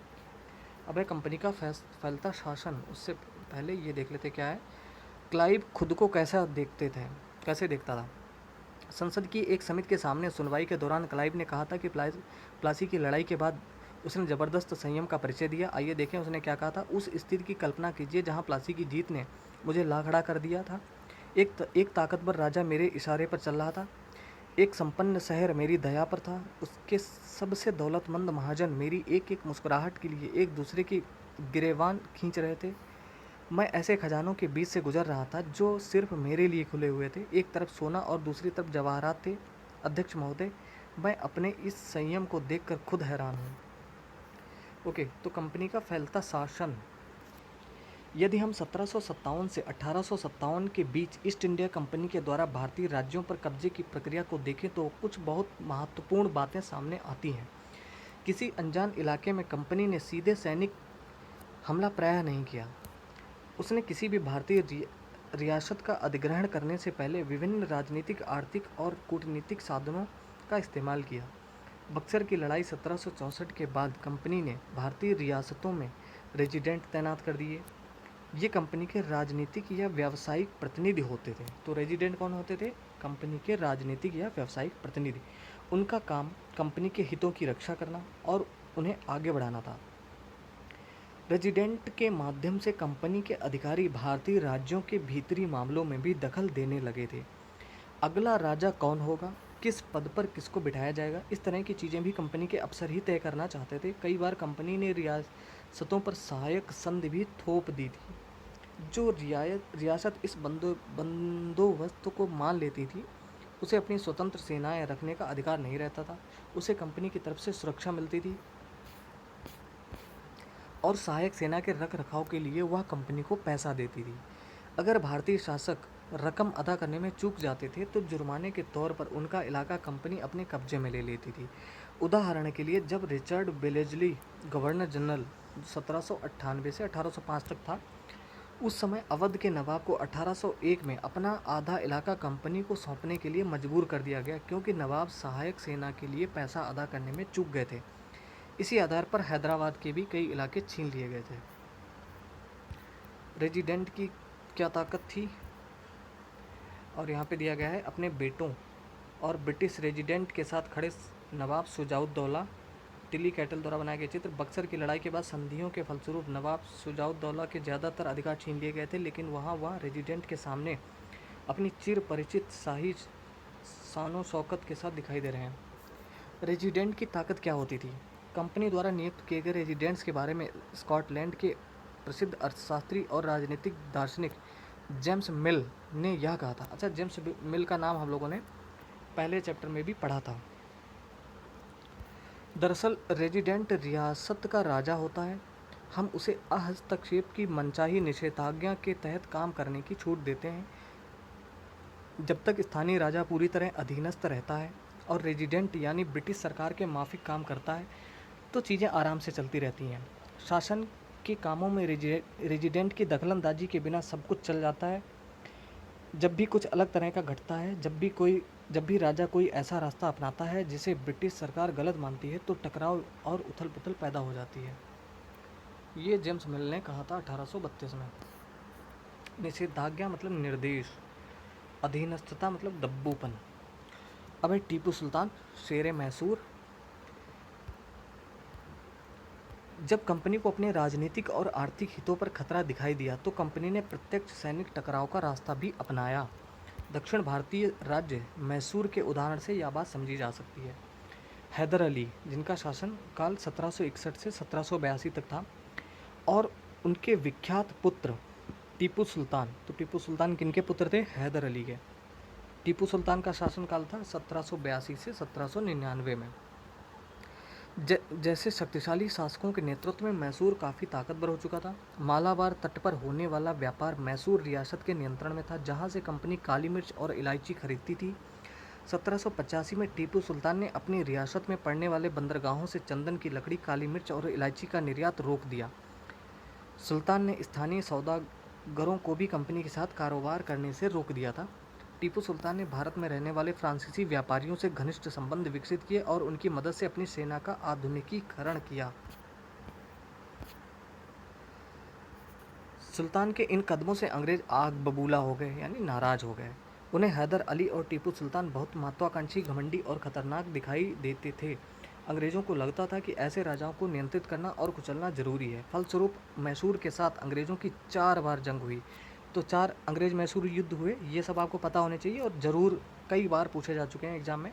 अब है कंपनी का फैलता शासन। उससे पहले ये देख लेते क्या है। क्लाइव खुद को कैसे देखता था। संसद की एक समिति के सामने सुनवाई के दौरान क्लाइव ने कहा था कि प्लासी की लड़ाई के बाद उसने ज़बरदस्त संयम का परिचय दिया। आइए देखें उसने क्या कहा था। उस स्थिति की कल्पना कीजिए जहां प्लासी की जीत ने मुझे लाखड़ा कर दिया था। एक ताकतवर राजा मेरे इशारे पर चल रहा था। एक संपन्न शहर मेरी दया पर था। उसके सबसे दौलतमंद महाजन मेरी एक एक मुस्कुराहट के लिए एक दूसरे की गिरेबान खींच रहे थे। मैं ऐसे खजानों के बीच से गुजर रहा था जो सिर्फ मेरे लिए खुले हुए थे। एक तरफ सोना और दूसरी तरफ जवाहरात थे। अध्यक्ष महोदय, मैं अपने इस संयम को देखकर खुद हैरान हूँ। ओके, तो कंपनी का फैलता शासन। यदि हम 1757 से 1857 के बीच ईस्ट इंडिया कंपनी के द्वारा भारतीय राज्यों पर कब्जे की प्रक्रिया को देखें तो कुछ बहुत महत्वपूर्ण बातें सामने आती हैं। किसी अनजान इलाके में कंपनी ने सीधे सैनिक हमला प्रायः नहीं किया। उसने किसी भी भारतीय रियासत का अधिग्रहण करने से पहले विभिन्न राजनीतिक, आर्थिक और कूटनीतिक साधनों का इस्तेमाल किया। बक्सर की लड़ाई 1764 के बाद कंपनी ने भारतीय रियासतों में रेजिडेंट तैनात कर दिए। ये कंपनी के राजनीतिक या व्यावसायिक प्रतिनिधि होते थे। तो रेजिडेंट कौन होते थे? कंपनी के राजनीतिक या व्यावसायिक प्रतिनिधि। उनका काम कंपनी के हितों की रक्षा करना और उन्हें आगे बढ़ाना था। रेजिडेंट के माध्यम से कंपनी के अधिकारी भारतीय राज्यों के भीतरी मामलों में भी दखल देने लगे थे। अगला राजा कौन होगा, किस पद पर किसको बिठाया जाएगा, इस तरह की चीज़ें भी कंपनी के अफसर ही तय करना चाहते थे। कई बार कंपनी ने रियासतों पर सहायक संधि भी थोप दी थी। जो रियासत इस बंदोबस्त को मान लेती थी, उसे अपनी स्वतंत्र सेनाएं रखने का अधिकार नहीं रहता था। उसे कंपनी की तरफ से सुरक्षा मिलती थी और सहायक सेना के रख रखाव के लिए वह कंपनी को पैसा देती थी। अगर भारतीय शासक रकम अदा करने में चूक जाते थे तो जुर्माने के तौर पर उनका इलाका कंपनी अपने कब्जे में ले लेती थी। उदाहरण के लिए, जब रिचर्ड बेलेजली गवर्नर जनरल 1798 से 1805 तक था, उस समय अवध के नवाब को 1801 में अपना आधा इलाका कंपनी को सौंपने के लिए मजबूर कर दिया गया, क्योंकि नवाब सहायक सेना के लिए पैसा अदा करने में चूक गए थे। इसी आधार पर हैदराबाद के भी कई इलाके छीन लिए गए थे। रेजिडेंट की क्या ताकत थी, और यहाँ पे दिया गया है। अपने बेटों और ब्रिटिश रेजिडेंट के साथ खड़े नवाब शुजाउद्दौला। टिली कैटल द्वारा बनाए गए चित्र। बक्सर की लड़ाई के बाद संधियों के फलस्वरूप नवाब शुजाउद्दौला के ज़्यादातर अधिकार छीन लिए गए थे, लेकिन वह रेजिडेंट के सामने अपनी चिर परिचित शाही शानो शौकत के साथ दिखाई दे रहे हैं। रेजिडेंट की ताकत क्या होती थी? कंपनी द्वारा नियुक्त किए गए रेजिडेंट्स के बारे में स्कॉटलैंड के प्रसिद्ध अर्थशास्त्री और राजनीतिक दार्शनिक जेम्स मिल ने यह कहा था। अच्छा, जेम्स मिल का नाम हम लोगों ने पहले चैप्टर में भी पढ़ा था। दरअसल रेजिडेंट रियासत का राजा होता है। हम उसे हस्तक्षेप की मनचाही निषेधाज्ञा के तहत काम करने की छूट देते हैं। जब तक स्थानीय राजा पूरी तरह अधीनस्थ रहता है और रेजिडेंट यानी ब्रिटिश सरकार के माफिक काम करता है, तो चीज़ें आराम से चलती रहती हैं। शासन के कामों में रेजिडेंट की दखलंदाजी के बिना सब कुछ चल जाता है। जब भी कुछ अलग तरह का घटता है, जब भी राजा कोई ऐसा रास्ता अपनाता है जिसे ब्रिटिश सरकार गलत मानती है, तो टकराव और उथल पुथल पैदा हो जाती है। ये जेम्स मिल ने कहा था 1832 में। निषेधाज्ञा मतलब निर्देश, अधीनस्थता मतलब दब्बूपन। अब है टीपू सुल्तान, शेर मैसूर। जब कंपनी को अपने राजनीतिक और आर्थिक हितों पर खतरा दिखाई दिया तो कंपनी ने प्रत्यक्ष सैनिक टकराव का रास्ता भी अपनाया। दक्षिण भारतीय राज्य मैसूर के उदाहरण से यह बात समझी जा सकती है। हैदर अली, जिनका शासन काल 1761 से 1782 तक था, और उनके विख्यात पुत्र टीपू सुल्तान। तो टीपू सुल्तान किनके पुत्र थे? हैदर अली के। टीपू सुल्तान का शासनकाल था 1782 से 1799 में। जैसे शक्तिशाली शासकों के नेतृत्व में मैसूर काफ़ी ताकतवर हो चुका था। मालाबार तट पर होने वाला व्यापार मैसूर रियासत के नियंत्रण में था, जहां से कंपनी काली मिर्च और इलायची खरीदती थी। 1785 में टीपू सुल्तान ने अपनी रियासत में पड़ने वाले बंदरगाहों से चंदन की लकड़ी, काली मिर्च और इलायची का निर्यात रोक दिया। सुल्तान ने स्थानीय सौदागरों को भी कंपनी के साथ कारोबार करने से रोक दिया था। टीपू सुल्तान ने भारत में रहने वाले फ्रांसीसी व्यापारियों से घनिष्ठ संबंध विकसित किए और उनकी मदद से अपनी सेना का आधुनिकीकरण किया। सुल्तान के इन कदमों से अंग्रेज आग बबूला हो गए, यानी नाराज हो गए। उन्हें हैदर अली और टीपू सुल्तान बहुत महत्वाकांक्षी, घमंडी और खतरनाक दिखाई देते थे। अंग्रेजों को लगता था कि ऐसे राजाओं को नियंत्रित करना और कुचलना जरूरी है। फलस्वरूप मैसूर के साथ अंग्रेजों की 4 बार जंग हुई। तो 4 अंग्रेज मैसूर युद्ध हुए, ये सब आपको पता होने चाहिए और ज़रूर कई बार पूछे जा चुके हैं एग्जाम में।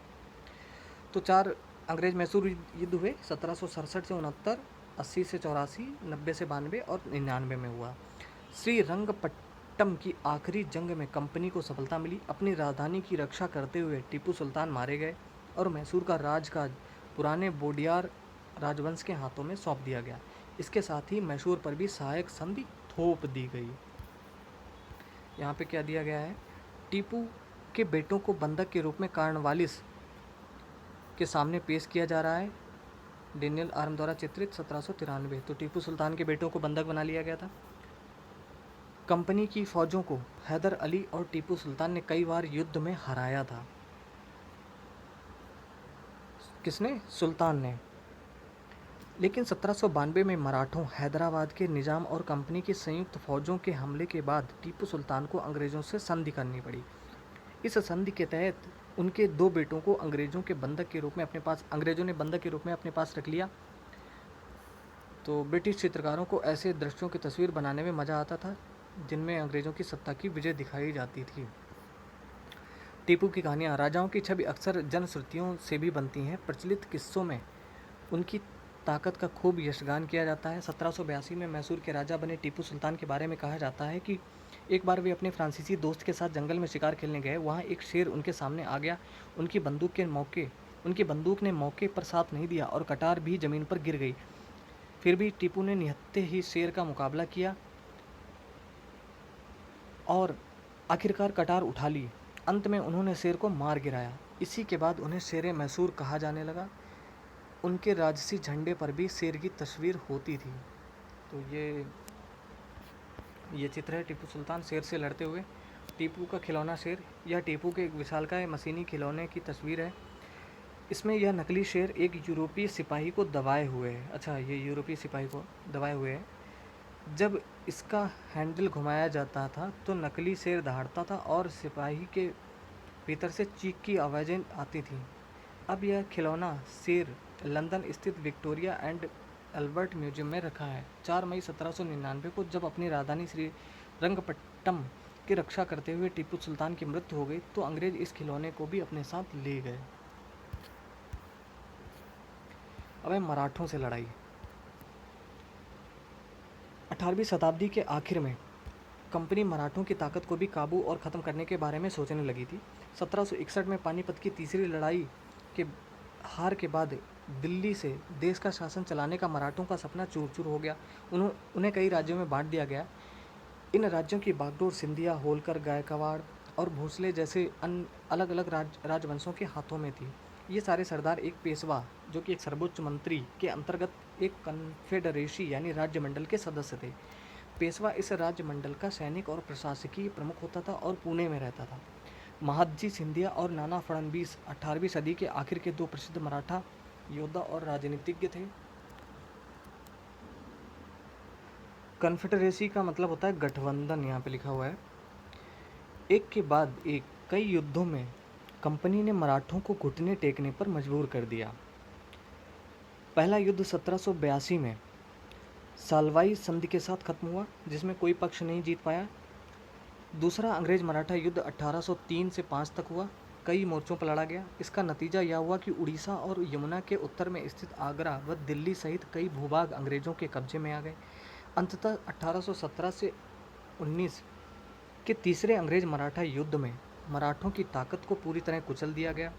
तो 4 अंग्रेज मैसूर युद्ध हुए, 1767 से 69, 80 से 84, 90 से 92 और 99 में हुआ। श्रीरंगपट्टम की आखिरी जंग में कंपनी को सफलता मिली। अपनी राजधानी की रक्षा करते हुए टीपू सुल्तान मारे गए और मैसूर का राजकाज पुराने बोडियार राजवंश के हाथों में सौंप दिया गया। इसके साथ ही मैसूर पर भी सहायक संधि थोप दी गई। यहाँ पे क्या दिया गया है? टीपू के बेटों को बंधक के रूप में कार्नवालिस के सामने पेश किया जा रहा है। डेनियल आर्म द्वारा चित्रित 1793। तो टीपू सुल्तान के बेटों को बंधक बना लिया गया था। कंपनी की फौजों को हैदर अली और टीपू सुल्तान ने कई बार युद्ध में हराया था। किसने? सुल्तान ने। लेकिन 1792 में मराठों, हैदराबाद के निजाम और कंपनी की संयुक्त फौजों के हमले के बाद टीपू सुल्तान को अंग्रेज़ों से संधि करनी पड़ी। इस संधि के तहत उनके 2 बेटों को अंग्रेज़ों ने बंधक के रूप में अपने पास रख लिया। तो ब्रिटिश चित्रकारों को ऐसे दृश्यों की तस्वीर बनाने में मज़ा आता था जिनमें अंग्रेज़ों की सत्ता की विजय दिखाई जाती थी। टीपू की कहानियाँ। राजाओं की छवि अक्सर जनश्रुतियों से भी बनती हैं। प्रचलित किस्सों में उनकी ताकत का खूब यशगान किया जाता है। 1782 में मैसूर के राजा बने टीपू सुल्तान के बारे में कहा जाता है कि एक बार वे अपने फ्रांसीसी दोस्त के साथ जंगल में शिकार खेलने गए। वहाँ एक शेर उनके सामने आ गया। उनकी बंदूक ने मौके पर साथ नहीं दिया और कटार भी ज़मीन पर गिर गई। फिर भी टीपू ने निहत्थे ही शेर का मुकाबला किया और आखिरकार कटार उठा ली। अंत में उन्होंने शेर को मार गिराया। इसी के बाद उन्हें शेर मैसूर कहा जाने लगा। उनके राजसी झंडे पर भी शेर की तस्वीर होती थी। तो ये चित्र है टीपू सुल्तान शेर से लड़ते हुए। टीपू का खिलौना शेर। यह टीपू के एक विशालकाय मशीनी खिलौने की तस्वीर है। इसमें यह नकली शेर एक यूरोपीय सिपाही को दबाए हुए है। अच्छा, ये यूरोपीय सिपाही को दबाए हुए है। जब इसका हैंडल घुमाया जाता था तो नकली शेर दहाड़ता था और सिपाही के भीतर से चीख की आवाज़ें आती थीं। अब यह खिलौना शेर लंदन स्थित विक्टोरिया एंड अल्बर्ट म्यूजियम में रखा है। 4 मई 1799 को जब अपनी राजधानी श्रीरंगपट्टम की रक्षा करते हुए टीपू सुल्तान की मृत्यु हो गई तो अंग्रेज इस खिलौने को भी अपने साथ ले गए। अब है मराठों से लड़ाई। 18वीं शताब्दी के आखिर में कंपनी मराठों की ताकत को भी काबू और ख़त्म करने के बारे में सोचने लगी थी। 1761 में पानीपत की तीसरी लड़ाई के हार के बाद दिल्ली से देश का शासन चलाने का मराठों का सपना चूर चूर हो गया। उन्हें कई राज्यों में बांट दिया गया। इन राज्यों की बागडोर सिंधिया, होलकर, गायकवाड़ और भोसले जैसे अलग अलग राजवंशों के हाथों में थी। ये सारे सरदार एक पेशवा, जो कि एक सर्वोच्च मंत्री के अंतर्गत एक कन्फेडरेसी यानी राज्य मंडल के सदस्य थे। पेशवा इस राज्य मंडल का सैनिक और प्रशासकीय प्रमुख होता था और पुणे में रहता था। महादजी सिंधिया और नाना फडणवीस 18वीं सदी के आखिर के 2 प्रसिद्ध मराठा योद्धा और राजनीतिज्ञ थे। कन्फेडरेसी का मतलब होता है गठबंधन, यहाँ पे लिखा हुआ है। एक के बाद एक कई युद्धों में कंपनी ने मराठों को घुटने टेकने पर मजबूर कर दिया। पहला युद्ध 1782 में साल्वाई संधि के साथ खत्म हुआ, जिसमें कोई पक्ष नहीं जीत पाया। दूसरा अंग्रेज मराठा युद्ध 1803 से 5 तक हुआ, कई मोर्चों पर लड़ा गया। इसका नतीजा यह हुआ कि उड़ीसा और यमुना के उत्तर में स्थित आगरा व दिल्ली सहित कई भूभाग अंग्रेजों के कब्जे में आ गए। अंततः 1817 से 19 के तीसरे अंग्रेज मराठा युद्ध में मराठों की ताकत को पूरी तरह कुचल दिया गया।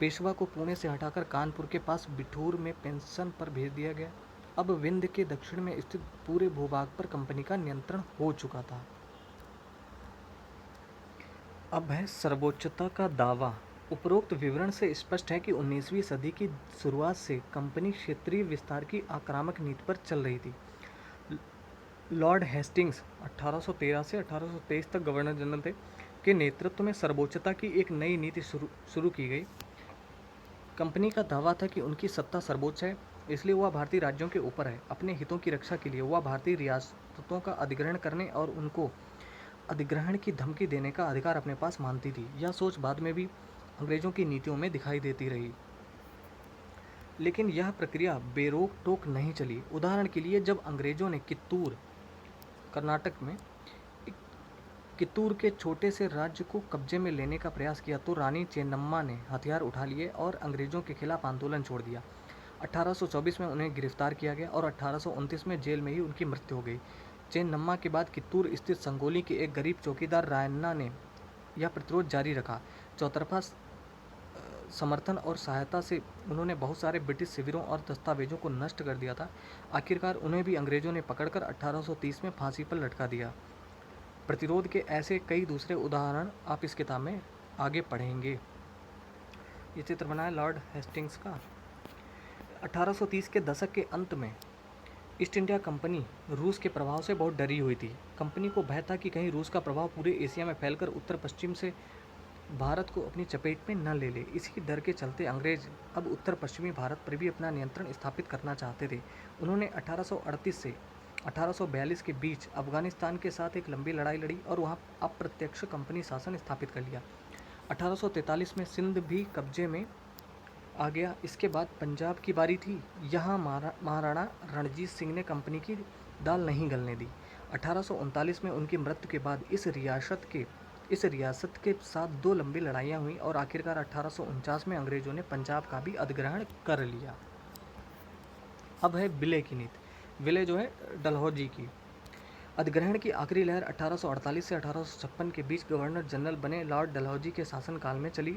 पेशवा को पुणे से हटाकर कानपुर के पास बिठूर में पेंशन पर भेज दिया गया। अब विंध्य के दक्षिण में स्थित पूरे भूभाग पर कंपनी का नियंत्रण हो चुका था। अब है सर्वोच्चता का दावा। उपरोक्त विवरण से स्पष्ट है कि 19वीं सदी की शुरुआत से कंपनी क्षेत्रीय विस्तार की आक्रामक नीति पर चल रही थी। लॉर्ड हेस्टिंग्स 1813 से 1823 तक गवर्नर जनरल थे, के नेतृत्व में सर्वोच्चता की एक नई नीति शुरू की गई। कंपनी का दावा था कि उनकी सत्ता सर्वोच्च है, इसलिए वह भारतीय राज्यों के ऊपर है। अपने हितों की रक्षा के लिए वह भारतीय रियासतों का अधिग्रहण करने और उनको अधिग्रहण की धमकी देने का अधिकार अपने पास मानती थी। यह सोच बाद में भी अंग्रेजों की नीतियों में दिखाई देती रही, लेकिन यह प्रक्रिया बेरोक टोक नहीं चली। उदाहरण के लिए, जब अंग्रेजों ने कित्तूर, कर्नाटक में कित्तूर के छोटे से राज्य को कब्जे में लेने का प्रयास किया, तो रानी चेन्नम्मा ने हथियार उठा लिए और अंग्रेजों के खिलाफ आंदोलन छोड़ दिया। 1824 में उन्हें गिरफ्तार किया गया और 1829 में जेल में ही उनकी मृत्यु हो गई। चेन्नम्मा के बाद कित्तूर स्थित संगोली के एक गरीब चौकीदार रायन्ना ने यह प्रतिरोध जारी रखा। चौतरफा समर्थन और सहायता से उन्होंने बहुत सारे ब्रिटिश शिविरों और दस्तावेजों को नष्ट कर दिया था। आखिरकार उन्हें भी अंग्रेजों ने पकड़कर 1830 में फांसी पर लटका दिया। प्रतिरोध के ऐसे कई दूसरे उदाहरण आप इस किताब में आगे पढ़ेंगे। ये चित्र बना है लॉर्ड हेस्टिंग्स का। 1830 के दशक के अंत में ईस्ट इंडिया कंपनी रूस के प्रभाव से बहुत डरी हुई थी। कंपनी को भय था कि कहीं रूस का प्रभाव पूरे एशिया में फैलकर उत्तर पश्चिम से भारत को अपनी चपेट में न ले ले। इसी डर के चलते अंग्रेज अब उत्तर पश्चिमी भारत पर भी अपना नियंत्रण स्थापित करना चाहते थे। उन्होंने 1838 से 1842 के बीच अफगानिस्तान के साथ एक लंबी लड़ाई लड़ी और वहां अप्रत्यक्ष कंपनी शासन स्थापित कर लिया। 1843 में सिंध भी कब्जे में आ गया। इसके बाद पंजाब की बारी थी। यहाँ महाराणा रणजीत सिंह ने कंपनी की दाल नहीं गलने दी। 1839 में उनकी मृत्यु के बाद इस रियासत के साथ 2 लंबी लड़ाइयाँ हुई और आखिरकार 1849 में अंग्रेजों ने पंजाब का भी अधिग्रहण कर लिया। अब है विलय की नीति। विलय जो है डलहौजी की। अधिग्रहण की आखिरी लहर 1848 से 1856 के बीच गवर्नर जनरल बने लॉर्ड डलहौजी के शासनकाल में चली।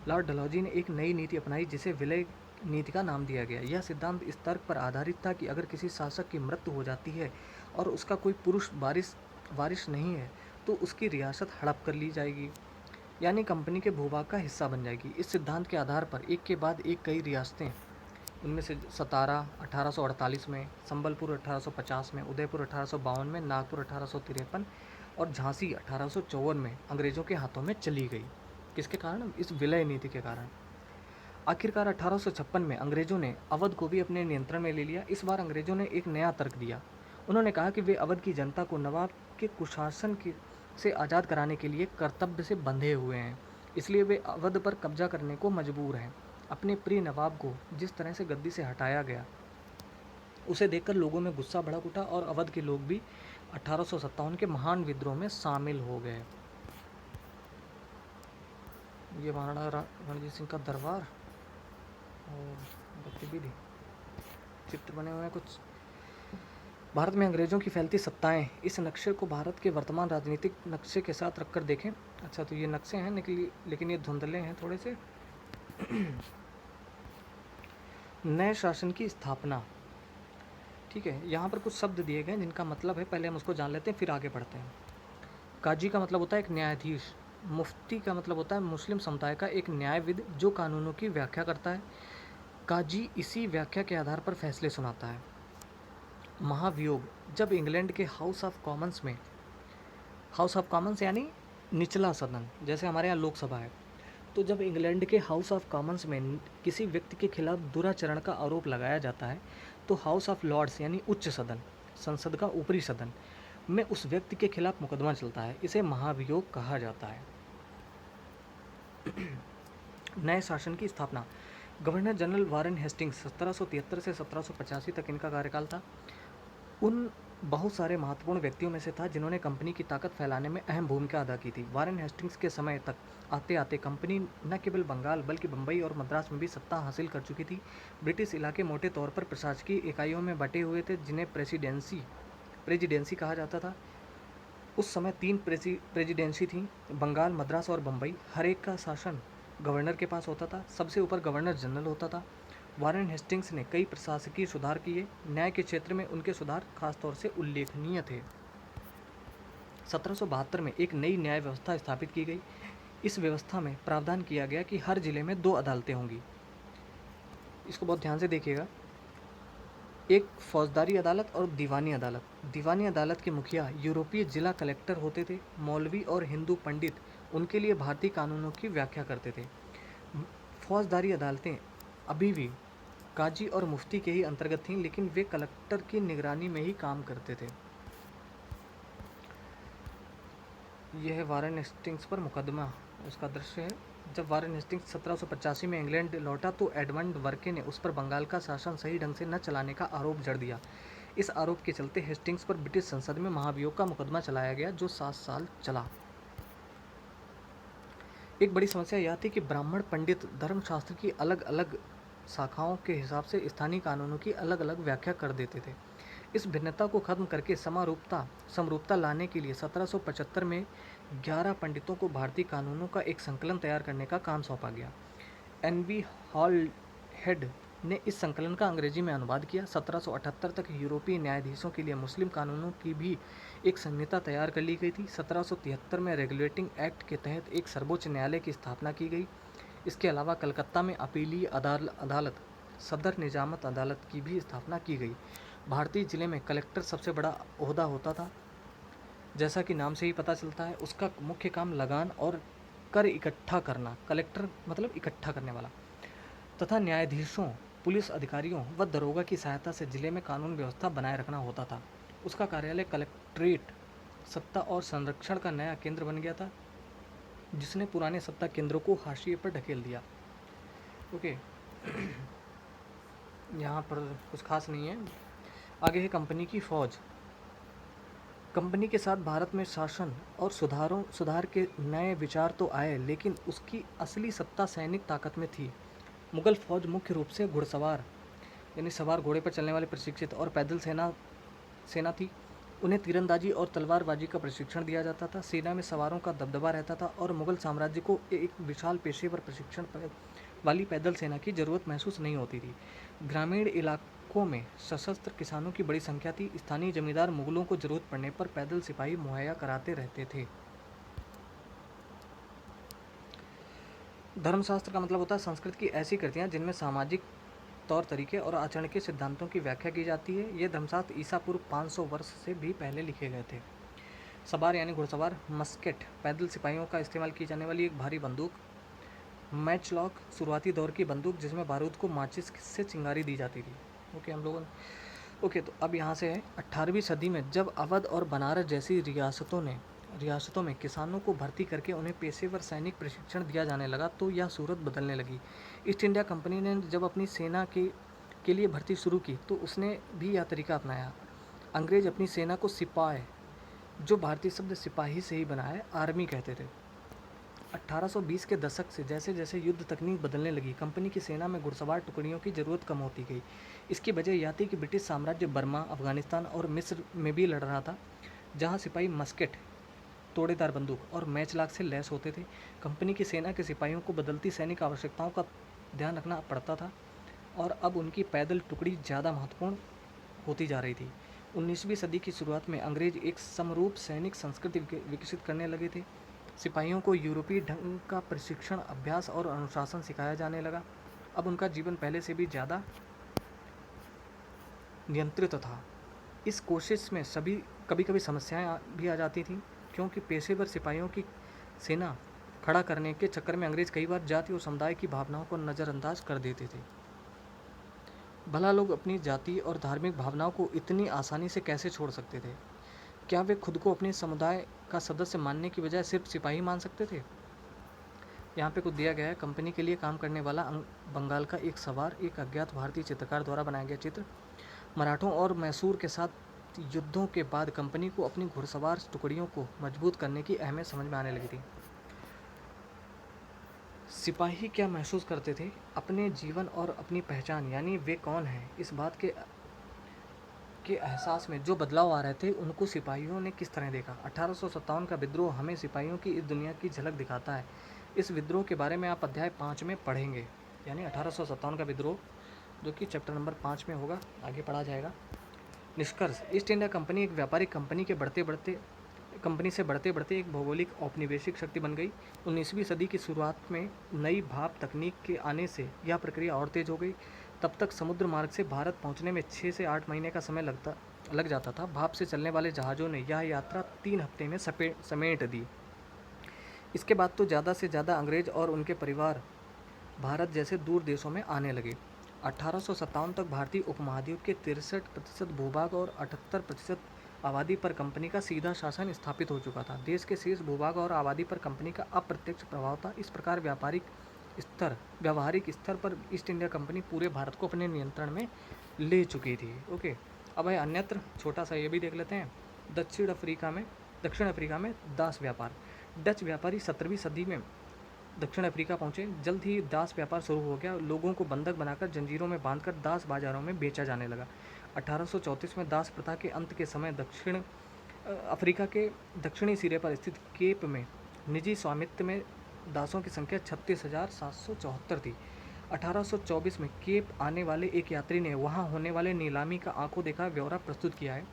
लॉर्ड डलहौजी ने एक नई नीति अपनाई जिसे विलय नीति का नाम दिया गया। यह सिद्धांत इस तर्क पर आधारित था कि अगर किसी शासक की मृत्यु हो जाती है और उसका कोई पुरुष वारिस नहीं है, तो उसकी रियासत हड़प कर ली जाएगी, यानी कंपनी के भूभाग का हिस्सा बन जाएगी। इस सिद्धांत के आधार पर एक के बाद एक कई रियासतें, उनमें से सतारा 1848 में, संबलपुर 1850 में, उदयपुर 1852 में, नागपुर 1853 और झांसी 1854 में अंग्रेज़ों के हाथों में चली गई। किसके कारण? इस विलय नीति के कारण। आखिरकार 1856 में अंग्रेज़ों ने अवध को भी अपने नियंत्रण में ले लिया। इस बार अंग्रेज़ों ने एक नया तर्क दिया। उन्होंने कहा कि वे अवध की जनता को नवाब के कुशासन से आज़ाद कराने के लिए कर्तव्य से बंधे हुए हैं, इसलिए वे अवध पर कब्जा करने को मजबूर हैं। अपने प्रिय नवाब को जिस तरह से गद्दी से हटाया गया, उसे देखकर लोगों में गुस्सा भड़क उठा और अवध के लोग भी 1857 के महान विद्रोह में शामिल हो गए। ये महाराणा रणजीत सिंह का दरबार और गतिविधि चित्र बने हुए हैं कुछ। भारत में अंग्रेज़ों की फैलती सत्ताएं। इस नक्शे को भारत के वर्तमान राजनीतिक नक्शे के साथ रखकर देखें। अच्छा, तो ये नक्शे हैं लेकिन ये धुंधले हैं थोड़े से। नए शासन की स्थापना। ठीक है, यहाँ पर कुछ शब्द दिए गए जिनका मतलब है, पहले हम उसको जान लेते हैं फिर आगे बढ़ते हैं। काजी का मतलब होता है एक न्यायाधीश। मुफ्ती का मतलब होता है मुस्लिम समुदाय का एक न्यायविद जो कानूनों की व्याख्या करता है। काजी इसी व्याख्या के आधार पर फैसले सुनाता है। महाभियोग, जब इंग्लैंड के हाउस ऑफ कॉमन्स यानी निचला सदन, जैसे हमारे यहाँ लोकसभा है, तो जब इंग्लैंड के हाउस ऑफ कॉमन्स में किसी व्यक्ति के खिलाफ दुराचरण का आरोप लगाया जाता है, तो हाउस ऑफ लॉर्ड्स यानी उच्च सदन, संसद का ऊपरी सदन में उस व्यक्ति के खिलाफ मुकदमा चलता है। इसे महाभियोग कहा जाता है। नए शासन की स्थापना। गवर्नर जनरल वारेन हेस्टिंग्स 1773 से 1785 तक इनका कार्यकाल था। उन बहुत सारे महत्वपूर्ण व्यक्तियों में से था जिन्होंने कंपनी की ताकत फैलाने में अहम भूमिका अदा की थी। वारेन हेस्टिंग्स के समय तक आते आते कंपनी न केवल बंगाल बल्कि बम्बई और मद्रास में भी सत्ता हासिल कर चुकी थी। ब्रिटिश इलाके मोटे तौर पर प्रशासकीय इकाइयों में बटे हुए थे जिन्हें प्रेसिडेंसी कहा जाता था। उस समय तीन प्रेसिडेंसी थी, बंगाल, मद्रास और बम्बई। हर एक का शासन गवर्नर के पास होता था। सबसे ऊपर गवर्नर जनरल होता था। वारेन हेस्टिंग्स ने कई प्रशासकीय सुधार किए। न्याय के क्षेत्र में उनके सुधार खासतौर से उल्लेखनीय थे। 1772 में एक नई न्याय व्यवस्था स्थापित की गई। इस व्यवस्था में प्रावधान किया गया कि हर जिले में 2 अदालतें होंगी। इसको बहुत ध्यान से देखिएगा। एक फौजदारी अदालत और दीवानी अदालत। दीवानी अदालत के मुखिया यूरोपीय जिला कलेक्टर होते थे। मौलवी और हिंदू पंडित उनके लिए भारतीय कानूनों की व्याख्या करते थे। फौजदारी अदालतें अभी भी काजी और मुफ्ती के ही अंतर्गत थीं, लेकिन वे कलेक्टर की निगरानी में ही काम करते थे। यह है वारेन हेस्टिंग्स पर मुकदमा, उसका दृश्य है। जब वारेन हेस्टिंग्स 1785 में इंग्लैंड लौटा तो एडमंड बर्के ने उस पर बंगाल का शासन सही ढंग से न चलाने का आरोप जड़ दिया। इस आरोप के चलते हेस्टिंग्स पर ब्रिटिश संसद में महाभियोग का मुकदमा चलाया गया, जो 7 साल चला। एक बड़ी समस्या यह थी कि ब्राह्मण पंडित धर्मशास्त्र की अलग अलग शाखाओं के हिसाब से स्थानीय कानूनों की अलग अलग व्याख्या कर देते थे। इस भिन्नता को खत्म करके समरूपता लाने के लिए 1775 में 11 पंडितों को भारतीय कानूनों का एक संकलन तैयार करने का काम सौंपा गया। एनवी हॉल हेड ने इस संकलन का अंग्रेजी में अनुवाद किया। 1778 तक यूरोपीय न्यायाधीशों के लिए मुस्लिम कानूनों की भी एक संहिता तैयार कर ली गई थी। 1773 में रेगुलेटिंग एक्ट के तहत एक सर्वोच्च न्यायालय की स्थापना की गई। इसके अलावा कलकत्ता में अपीलीय अदालत सदर निजामत अदालत की भी स्थापना की गई। भारतीय जिले में कलेक्टर सबसे बड़ा ओहदा होता था। जैसा कि नाम से ही पता चलता है, उसका मुख्य काम लगान और कर इकट्ठा करना, कलेक्टर मतलब इकट्ठा करने वाला, तथा न्यायाधीशों, पुलिस अधिकारियों व दरोगा की सहायता से जिले में कानून व्यवस्था बनाए रखना होता था। उसका कार्यालय कलेक्ट्रेट सत्ता और संरक्षण का नया केंद्र बन गया था, जिसने पुराने सत्ता केंद्रों को हाशिए पर ढकेल दिया। ओके, यहाँ पर कुछ खास नहीं है। आगे है कंपनी की फौज। कंपनी के साथ भारत में शासन और सुधार के नए विचार तो आए, लेकिन उसकी असली सत्ता सैनिक ताकत में थी। मुगल फौज मुख्य रूप से घुड़सवार यानी सवार घोड़े पर चलने वाले प्रशिक्षित और पैदल सेना थी। उन्हें तीरंदाजी और तलवारबाजी का प्रशिक्षण दिया जाता था। सेना में सवारों का दबदबा रहता था और मुगल साम्राज्य को एक विशाल पेशेवर प्रशिक्षण वाली पैदल सेना की जरूरत महसूस नहीं होती थी। ग्रामीण इलाकों में सशस्त्र किसानों की बड़ी संख्या थी। स्थानीय जमींदार मुगलों को जरूरत पड़ने पर पैदल सिपाही मुहैया कराते रहते थे। धर्मशास्त्र का मतलब होता है संस्कृत की ऐसी कृतियाँ जिनमें सामाजिक तौर तरीके और आचरण के सिद्धांतों की व्याख्या की जाती है। ये धर्मशास्त्र ईसा पूर्व 500 वर्ष से भी पहले लिखे गए थे। सवार यानी घुड़सवार, मस्केट पैदल सिपाहियों का इस्तेमाल की जाने वाली एक भारी बंदूक, मैचलॉक शुरुआती दौर की बंदूक जिसमें बारूद को माचिस से चिंगारी दी जाती थी। ओके, तो अब यहाँ से है 18वीं सदी में जब अवध और बनारस जैसी रियासतों में किसानों को भर्ती करके उन्हें पेशेवर सैनिक प्रशिक्षण दिया जाने लगा तो यह सूरत बदलने लगी। ईस्ट इंडिया कंपनी ने जब अपनी सेना के लिए भर्ती शुरू की तो उसने भी यह तरीका अपनाया। अंग्रेज अपनी सेना को सिपाही, जो भारतीय शब्द सिपाही से ही बना है, आर्मी कहते थे। 1820 के दशक से जैसे जैसे युद्ध तकनीक बदलने लगी, कंपनी की सेना में घुड़सवार टुकड़ियों की ज़रूरत कम होती गई। इसकी वजह यह थी कि ब्रिटिश साम्राज्य बर्मा, अफगानिस्तान और मिस्र में भी लड़ रहा था, जहां सिपाही मस्केट, तोड़ेदार बंदूक और मैचलाक से लैस होते थे। कंपनी की सेना के सिपाहियों को बदलती सैनिक आवश्यकताओं का ध्यान रखना पड़ता था और अब उनकी पैदल टुकड़ी ज़्यादा महत्वपूर्ण होती जा रही थी। 19वीं सदी की शुरुआत में अंग्रेज एक समरूप सैनिक संस्कृति विकसित करने लगे थे। सिपाहियों को यूरोपीय ढंग का प्रशिक्षण, अभ्यास और अनुशासन सिखाया जाने लगा। अब उनका जीवन पहले से भी ज़्यादा नियंत्रित था। इस कोशिश में कभी कभी समस्याएं भी आ जाती थीं, क्योंकि पेशेवर सिपाहियों की सेना खड़ा करने के चक्कर में अंग्रेज कई बार जाति और समुदाय की भावनाओं को नज़रअंदाज कर देते थे। भला लोग अपनी जाति और धार्मिक भावनाओं को इतनी आसानी से कैसे छोड़ सकते थे? क्या वे खुद को अपने समुदाय का सदस्य मानने की बजाय सिर्फ सिपाही मान सकते थे? यहाँ पे कुछ दिया गया है। कंपनी के लिए काम करने वाला बंगाल का एक सवार, एक अज्ञात भारतीय चित्रकार द्वारा बनाया गया चित्र। मराठों और मैसूर के साथ युद्धों के बाद कंपनी को अपनी घुड़सवार टुकड़ियों को मजबूत करने की अहमियत समझ में आने लगी थी। सिपाही क्या महसूस करते थे? अपने जीवन और अपनी पहचान यानी वे कौन हैं, इस बात के एहसास में जो बदलाव आ रहे थे, उनको सिपाहियों ने किस तरह देखा? 1857 का विद्रोह हमें सिपाहियों की इस दुनिया की झलक दिखाता है। इस विद्रोह के बारे में आप अध्याय 5 में पढ़ेंगे, यानी 1857 का विद्रोह, जो कि चैप्टर नंबर 5 में होगा, आगे पढ़ा जाएगा। निष्कर्ष: ईस्ट इंडिया कंपनी एक व्यापारिक कंपनी से बढ़ते बढ़ते एक भौगोलिक औपनिवेशिक शक्ति बन गई। 19वीं सदी की शुरुआत में नई भाप तकनीक के आने से यह प्रक्रिया और तेज हो गई। तब तक समुद्र मार्ग से भारत पहुंचने में 6 से 8 महीने का समय लग जाता था। भाप से चलने वाले जहाज़ों ने यह यात्रा 3 हफ्ते में समेट दी। इसके बाद तो ज़्यादा से ज़्यादा अंग्रेज और उनके परिवार भारत जैसे दूर देशों में आने लगे। 1857 तक भारतीय उपमहाद्वीप के 63% भूभाग और 78% आबादी पर कंपनी का सीधा शासन स्थापित हो चुका था। देश के शेष भूभाग और आबादी पर कंपनी का अप्रत्यक्ष प्रभाव था। इस प्रकार व्यावहारिक स्तर पर ईस्ट इंडिया कंपनी पूरे भारत को अपने नियंत्रण में ले चुकी थी। ओके, अब है अन्यत्र, छोटा सा ये भी देख लेते हैं। दक्षिण अफ्रीका में दास व्यापार। डच व्यापारी 17वीं सदी में दक्षिण अफ्रीका पहुंचे। जल्द ही दास व्यापार शुरू हो गया। लोगों को बंधक बनाकर जंजीरों में बांधकर दास बाजारों में बेचा जाने लगा। 1834 में दास प्रथा के अंत के समय दक्षिण अफ्रीका के दक्षिणी सिरे पर स्थित केप में निजी स्वामित्व में दासों की संख्या 36,774 थी। 1824 में केप आने वाले एक यात्री ने वहां होने वाले नीलामी का आंखों देखा ब्यौरा प्रस्तुत किया है।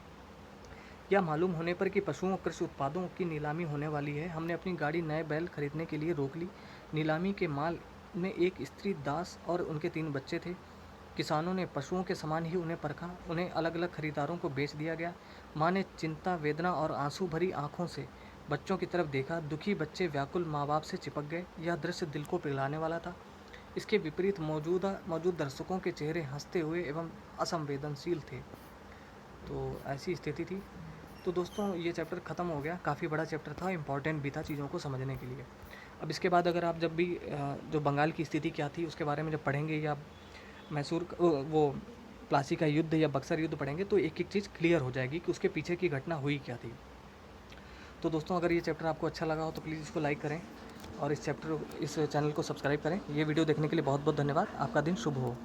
यह मालूम होने पर कि पशुओं और कृषि उत्पादों की नीलामी होने वाली है, हमने अपनी गाड़ी नए बैल खरीदने के लिए रोक ली। नीलामी के माल में एक स्त्री, दास और उनके 3 बच्चे थे। किसानों ने पशुओं के समान ही उन्हें परखा। उन्हें अलग अलग खरीदारों को बेच दिया गया। माँ ने चिंता, वेदना और आंसू भरी आंखों से बच्चों की तरफ देखा। दुखी बच्चे व्याकुल माँ बाप से चिपक गए। यह दृश्य दिल को पिघलाने वाला था। इसके विपरीत मौजूद दर्शकों के चेहरे हंसते हुए एवं असंवेदनशील थे। तो ऐसी स्थिति थी। तो दोस्तों, ये चैप्टर ख़त्म हो गया। काफ़ी बड़ा चैप्टर था, इम्पॉर्टेंट भी था चीज़ों को समझने के लिए। अब इसके बाद अगर आप जब भी जो बंगाल की स्थिति क्या थी उसके बारे में जब पढ़ेंगे, या वो प्लासी का युद्ध या बक्सर युद्ध पढ़ेंगे, तो एक एक चीज़ क्लियर हो जाएगी कि उसके पीछे की घटना हुई क्या थी। तो दोस्तों, अगर ये चैप्टर आपको अच्छा लगा हो तो प्लीज़ इसको लाइक करें और इस चैनल को सब्सक्राइब करें। ये वीडियो देखने के लिए बहुत बहुत धन्यवाद। आपका दिन शुभ हो।